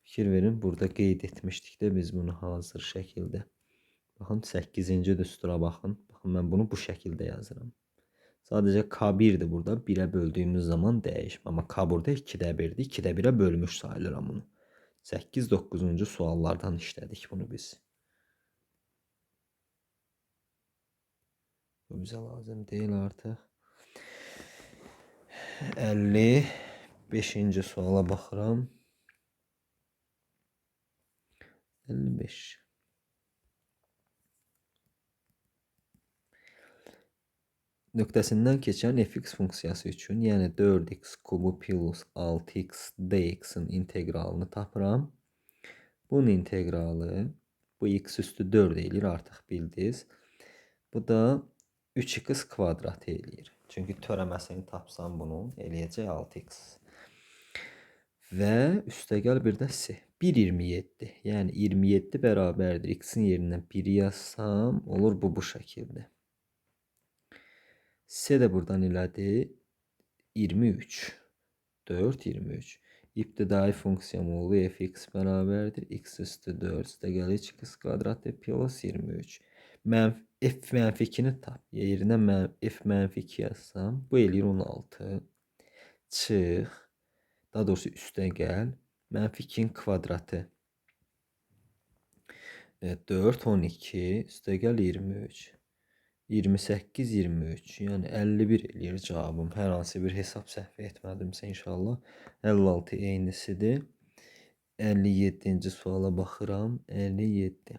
Fikir verin, burada qeyd etmişdik də biz bunu hazır şəkildə. Baxın 8-ci düstura baxın. Baxın mən bunu bu şəkildə yazıram. Sadəcə K1'dir burada. 1'ə böldüyümüz zaman dəyişmir. Amma K burada 2'də 1'dir. 2'də 1'ə bölmüş sayılıram bunu. 8-9-cu suallardan işlədik bunu biz. Bu bizə lazım deyil artıq. 55-ci suala baxıram. 55. Nöqtəsindən keçən fx funksiyası üçün, yəni 4x kubu plus 6x dx-in integralını tapıram. Bunun integralı, bu x üstü 4 eləyir, artıq bildiniz. Bu da 3x kvadrat eləyir. Çünki törəməsini tapsam bunun eləyəcək 6x. Və üstəgəl bir də c. 1,27. Yəni 27 bərabərdir. X-in yerinə 1 yazsam, olur bu şəkildə. C də buradan elədi 23. 4, 23. İbtidai funksiyam oldu fx bərabərdir. X üstü 4 üstəgəl 2x kvadrat plus 23. F mənfi 2-ni tap. Yerinə f mənfi 2 yazsam, bu eləyir 16. Çıx. Daha doğrusu üstəgəl mənfi 2-nin kvadratı. 4, 12, üstəgəl 23. 28, 23. Yəni 51 eləyir cavabım. Hər hansı bir hesab səhv etmədimsə inşallah. 56 eynisidir. 57-ci suala baxıram. 57.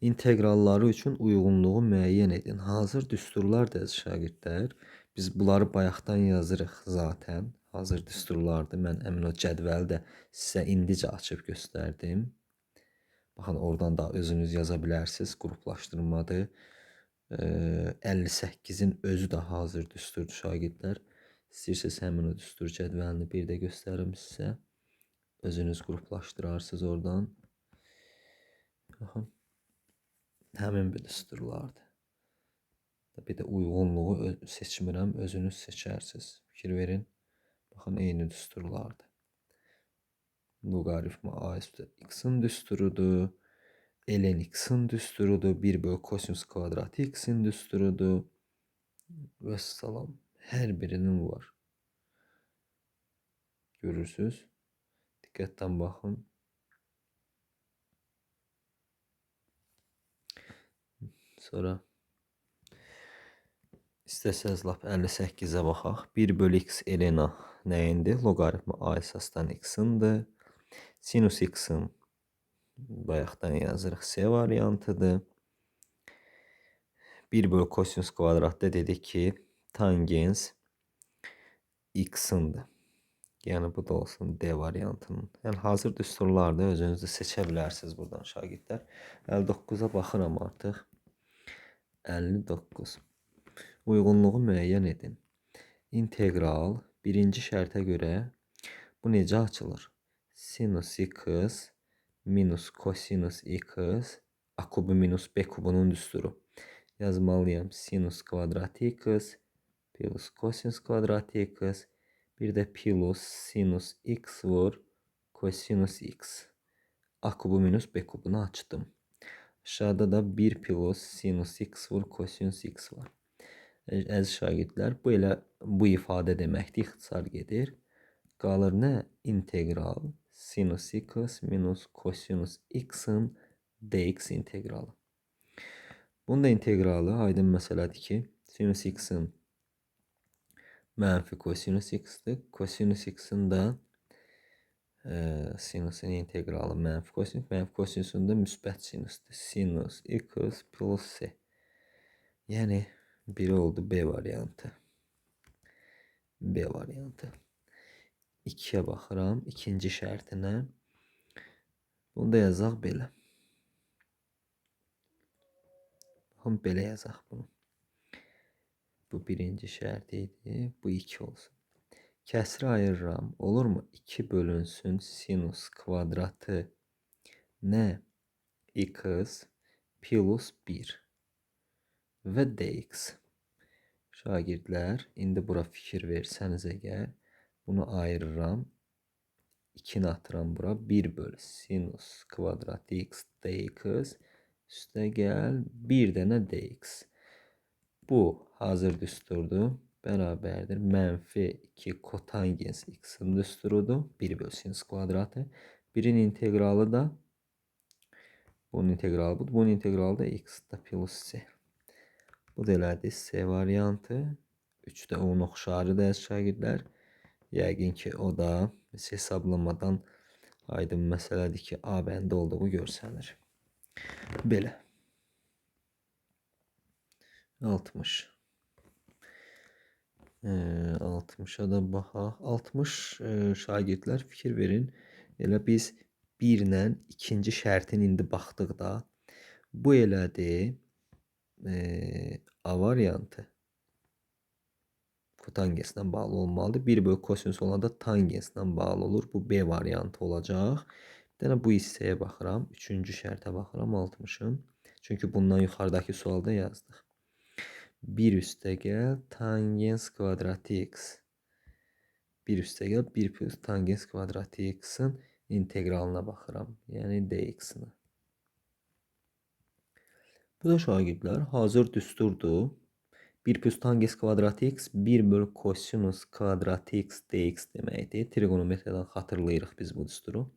İntegralları üçün uyğunluğu müəyyən edin. Hazır düsturlar da şagirdlər. Biz bunları bayaqdan yazırıq zaten. Hazır düsturlardır. Mən əmin o cədvəli də sizə indicə açıb göstərdim. Baxın, oradan da özünüz yaza bilərsiniz. Qruplaşdırmadır. 58-in özü də hazır düsturdur şagirdlər. İstəyirsiniz həmin o düstur cədvəlini bir də göstərim sizə. Özünüz qruplaşdırarsınız oradan. Baxın. Həmin bir düsturlardır. Bir də uyğunluğu seçmirəm, özünüz seçərsiniz. Fikir verin. Baxın, eyni düsturlardır. Loqaritma a üstə x-in düsturudur. Ln x-in düsturudur. 1 bölü kosinus kvadratı x-in düsturudur. Və salam. Hər birinin var. Görürsünüz. Diqqətdən baxın. Sonra İstəsəz lap 58-ə baxaq. 1 bölü x ln a nəyindir? Loqaritma a əsasdan x-indir. Sinus x-in bayaqdan yazırıq C variantıdır. 1 bölü kosinus kvadratda dedik ki, tangens x-indir. Yəni bu da olsun D variantının. Yəni hazır düsturlarda özünüz də seçə bilərsiniz buradan şagirdlər. 59-a baxıram artıq. 59. Uyğunluğu müəyyən edin. İntegral birinci şərtə görə bu necə açılır? Sinus x minus kosinus x a kubu minus b kubunun düsturu. Yazmalıyam. Sinus kvadratı x plus kosinus kvadratı x bir də plus sinus x vur kosinus x. A kubu minus b kubunu açdım. Aşağıda da 1 plus sinus x vur kosinus x var. Əziz şagirdlər, bu elə bu ifadə deməkdir, ixtisar gedir. Qalır nə? İntegral sinus x minus kosinus x-in dx integralı. Bunun da integralı aydın məsələdir ki, sinus x-in mənfi kosinus x-dir. Kosinus x-in də sinusun integralı mənfi kosinusun da müsbət sinusdur. Sinus x plus c. Yəni biri oldu B variantı. B variantı. 2'yə baxıram, ikinci şərtinə. Bunu da yazaq belə. Baxın, belə yazaq bunu. Bu birinci şərt idi. Bu 2 olsun. Kəsri ayırıram. Olurmu? 2 bölünsün sinus kvadratı nə? X plus 1 və dx. Şagirdlər, indi bura fikir versəniz əgər, bunu ayırıram. 2'ni atıram bura. 1 bölü sinus kvadrat x dx üstə gəl 1 dənə dx. Bu hazır düsturdur. Bərabərdir. Mənfi 2 kotangens x'in düsturudur. 1 bölü sinüs kvadratı. Birin integralı da bunun integralı budur. Bunun integralı da x da plus c. Bu da elədi c variantı. 3'də 10 oxşarı da şagirdlər. Yəqin ki o da hesablamadan aydın məsələdir ki A bəndə olduğu görsənir. Belə. 60. 60'a da baxaq. 60 şagirdlər fikir verin. Elə biz 1 ilə ikinci şərtin indi baxdıqda bu elədi A variantı kotangeslə bağlı olmalıdır. 1 bölü kosinüs olanda tangeslə bağlı olur. Bu B variantı olacaq. Bir dənə bu hissəyə baxıram. Üçüncü şərtə baxıram 60'ın. Çünki bundan yuxarıdakı sualda yazdıq. 1 üstə gəl tangens kvadratı x. 1 üstə gəl 1 plus tangens kvadratı x'in integralına baxıram. Yəni dx-nə. Bu da şagirdlər hazır düsturdur. 1 plus tangens kvadratı x 1 bölü kosinus kvadratı x dx deməkdir. Trigonometriyadan xatırlayırıq biz bu düsturu.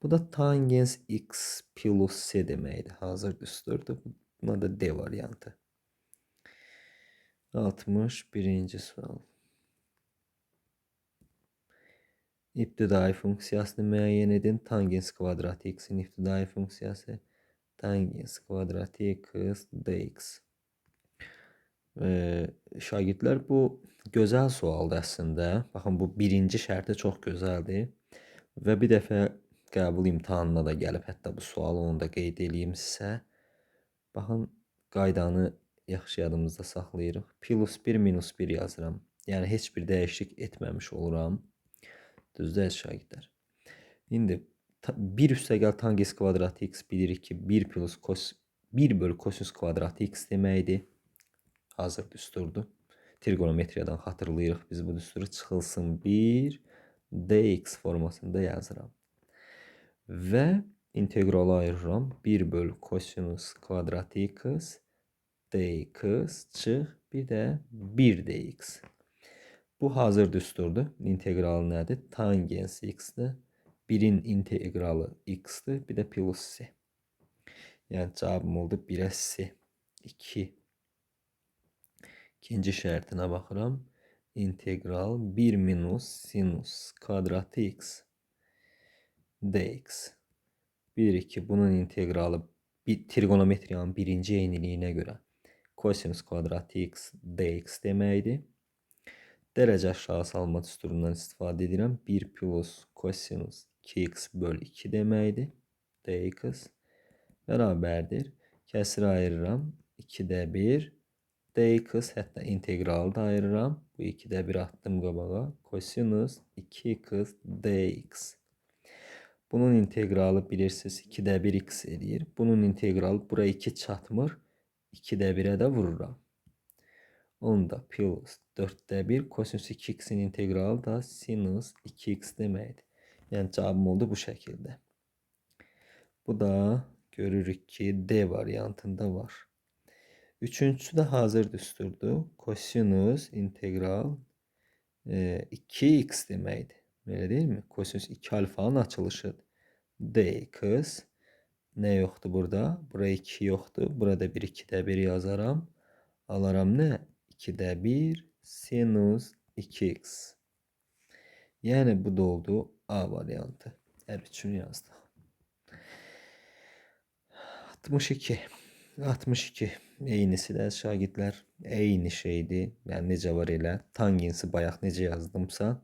Bu da tangens x plus c deməkdir. Hazır düsturdur. Buna da D variantı. 61. sual. İbtidai funksiyasını müəyyən edin. Tangens kvadratı x'in ibtidai funksiyası tangens kvadratı x dx. Şagirdlər, bu gözəl sualdır əslində. Baxın, bu birinci şərti çox gözəldir. Və bir dəfə qəbul imtahanına da gəlib. Hətta bu sualı onu da qeyd edeyim sizə. Baxın, qaydanı yaxşı yadımızda saxlayırıq. Plus 1 minus 1 yazıram. Yəni heç bir dəyişiklik etməmiş oluram. Düzdür şagirdlər. İndi 1 üstə gəl tangens kvadratı x bilirik ki 1 bölü kosinüs kvadratı x deməkdir. Hazır düsturdur. Trigonometriyadan xatırlayırıq biz bu düsturu. Çıxılsın 1 dx formasında yazıram. Və integralı ayırıram. 1 bölü kosinüs kvadratı x dx çıx. Bir də 1 dx. Bu hazır düsturdur. İntegralı nədir? Tangens x-dir. 1'in integralı x-dir. Bir də plus c. Yəni cavabım oldu 1'ə c. 2. İkinci şərtinə baxıram. İntegral 1 minus sinus kvadratı x dx. Bilirik ki bunun integralı trigonometriyanın birinci eyniliyinə görə kosinus kvadratı x dx deməkdir. Dərəcə aşağı salma düsturundan istifadə edirəm. 1 plus kosinus 2x bölü 2 deməkdir. Dx bərabərdir. Kəsiri ayırıram. 2'də 1 dx, hətta integralı da ayırıram. Bu 2'də 1 attım qabağa. Kosinus 2x dx. Bunun integralı bilirsiniz 2'də 1 x eləyir. Bunun integralı bura 2 çatmır. 2'də 1'ə də vururam. Onda plus 4'də 1 kosinus 2x'in integralı da sinus 2x deməkdir. Yəni cavabım oldu bu şəkildə. Bu da görürük ki D variantında var. Üçüncüsü de hazır düsturdur. Kosinus integral 2x deməkdir. Öyle değil mi? Kosinüs 2 alfanın açılışıdır. Dx. Ne yoktu burada? Burada 2 yoktu. Burada 1 2'də 1 yazaram. Alaram ne? 2'də 1 sinus 2x. Yani bu da oldu A variantı. Her üçünü yazdık. 62. 62. Eynisi də şagirdlər eyni şeydir. Yəni necə var elə. Tangensi bayaq necə yazdımsa,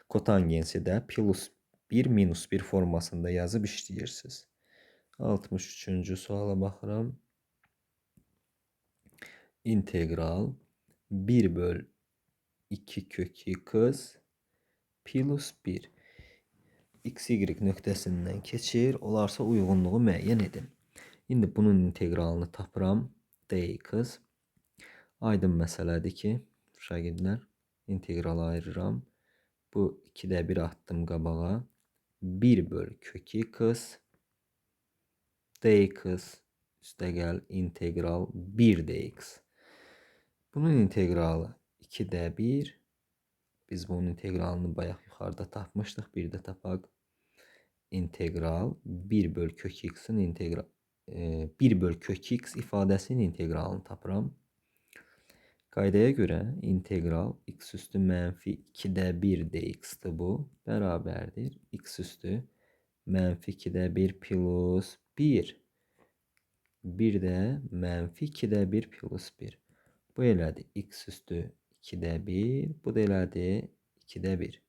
kotangensi də plus 1 minus 1 formasında yazıb işləyirsiniz. 63-cü suala baxıram. İntegral 1 böl 2 kök x plus 1. X, Y nöqtəsindən keçir. Olarsa uyğunluğu müəyyən edin. İndi bunun integralını tapıram. Dx. Aydın məsələdir ki, şagirdlər, integralı ayırıram. Bu 2-də 1 atdım qabağa. 1 böl kök x dx üstəgəl integral 1 dx. Bunun integralı 2-də 1. Biz bunun integralını bayaq yuxarıda tapmışdıq. Bir də tapaq. İntegral 1 böl kök x'in integral 1 böl kök x ifadəsinin integralını tapıram. Qaydaya görə integral x üstü mənfi 2-də 1 dx'dir bu. Bərabərdir. X üstü mənfi 2-də 1 plus 1. Bir də mənfi 2-də 1 plus 1. Bu elədi x üstü 2-də 1. Bu da elədi 2-də 1.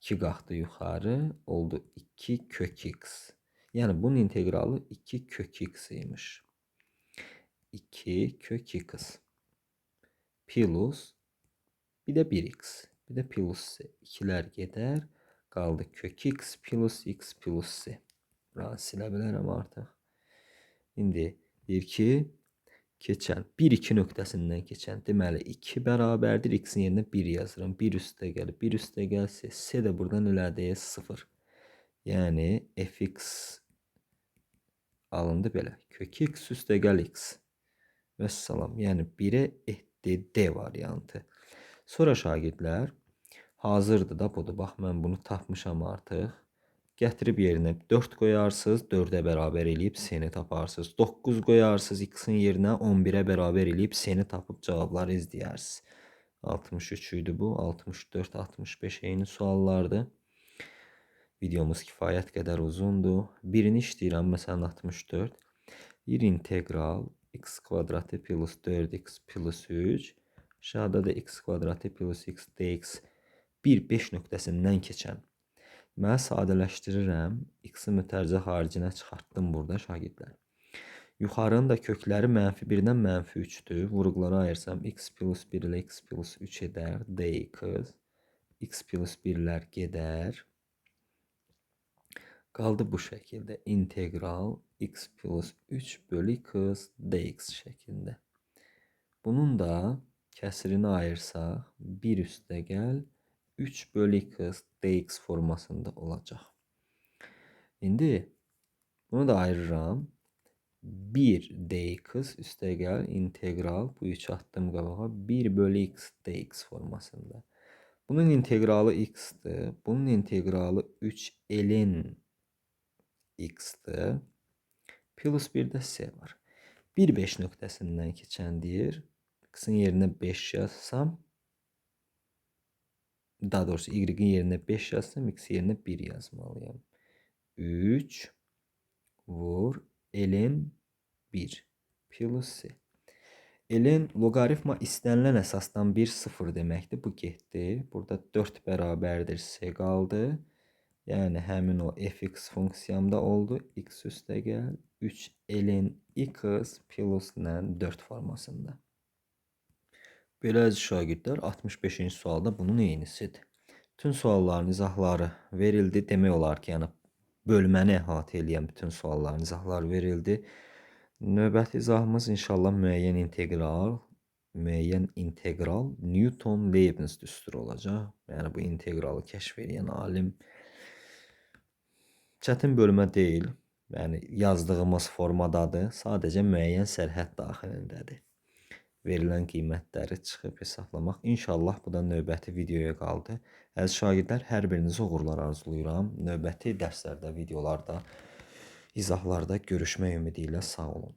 2 qalxdı yuxarı. Oldu 2 kök x. Yəni bunun integralı 2 kök x imiş. 2 kök x. Plus bir də 1x. Bir də plus c. 2'lər gedər. Qaldı kök x plus c. Buranı silə bilərəm artıq. İndi deyir ki, keçən 1-2 nöqtəsindən keçən. Deməli 2 bərabərdir. X'in yerinə 1 yazıram. 1 üstə gəl. 1 üstə gəl c. C də buradan elədi 0. Yəni fx alındı belə. Kök x üstə gəl x. Vəssalam. Yəni 1'ə etdi D variantı. Sonra şagirdlər, hazırdır da budur. Bax, mən bunu tapmışam artıq. Gətirib yerinə 4 qoyarsınız, 4'ə bərabər eləyib c-ni taparsınız. 9 qoyarsınız x-in yerinə 11'ə bərabər eləyib c-ni tapıb cavabları izləyərsiniz. 63 idi bu, 64, 65 eyni suallardır. Videomuz kifayət qədər uzundur. Birini işləyirəm, məsələn 64. Bir integral x kvadratı plus 4x plus 3. Aşağıda da x kvadratı plus x dx 1-5 nöqtəsindən keçən. Mən sadələşdirirəm. X-i mütərizə xaricinə çıxartdım burada şagirdlər. Yuxarının da kökləri mənfi 1-dən mənfi 3'dür. Vuruqlara ayırsam x plus 1 ilə x plus 3 edər. Dx. X plus 1'lər gedər. Qaldı bu şəkildə. İntegral x plus 3 bölü x dx şəklində. Bunun da kəsirini ayırsaq 1 üstə gəl 3 bölü x dx formasında olacaq. İndi bunu da ayırıram. 1 dx üstə gəl integral bu 3 attım qabağa 1 bölü x dx formasında. Bunun integralı x'dir. Bunun integralı 3 ln x'dir. Plus 1 də c var. 1-5 nöqtəsindən keçən deyir. X'in yerinə 5 yazsam, daha doğrusu y'in yerinə 5 yazsam, x yerinə 1 yazmalıyam. 3 vur ln 1 plus c. Ln loqaritma istənilən əsasdan 1 0 deməkdir. Bu getdi. Burada 4 bərabərdir c qaldı. Yəni həmin o fx funksiyamda oldu. X üstə gəl 3 ln x plus 4 formasında. Belə əziz şagirdlər, 65-ci sualda bunun eynisidir. Bütün sualların izahları verildi. Demək olar ki, yəni bölməni əhatə edən bütün sualların izahları verildi. Növbəti izahımız inşallah müəyyən integral Newton-Leibniz düsturu olacaq. Yəni bu integralı kəşf edən alim çətin bölmə deyil. Yəni yazdığımız formadadır. Sadəcə müəyyən sərhəd daxilindədir. Verilən qiymətləri çıxıb hesablamaq. İnşallah bu da növbəti videoya qaldı. Əziz şagirdlər, hər birinizə uğurlar arzulayıram. Növbəti dərslərdə, videolarda, izahlarda görüşmək ümidi ilə sağ olun.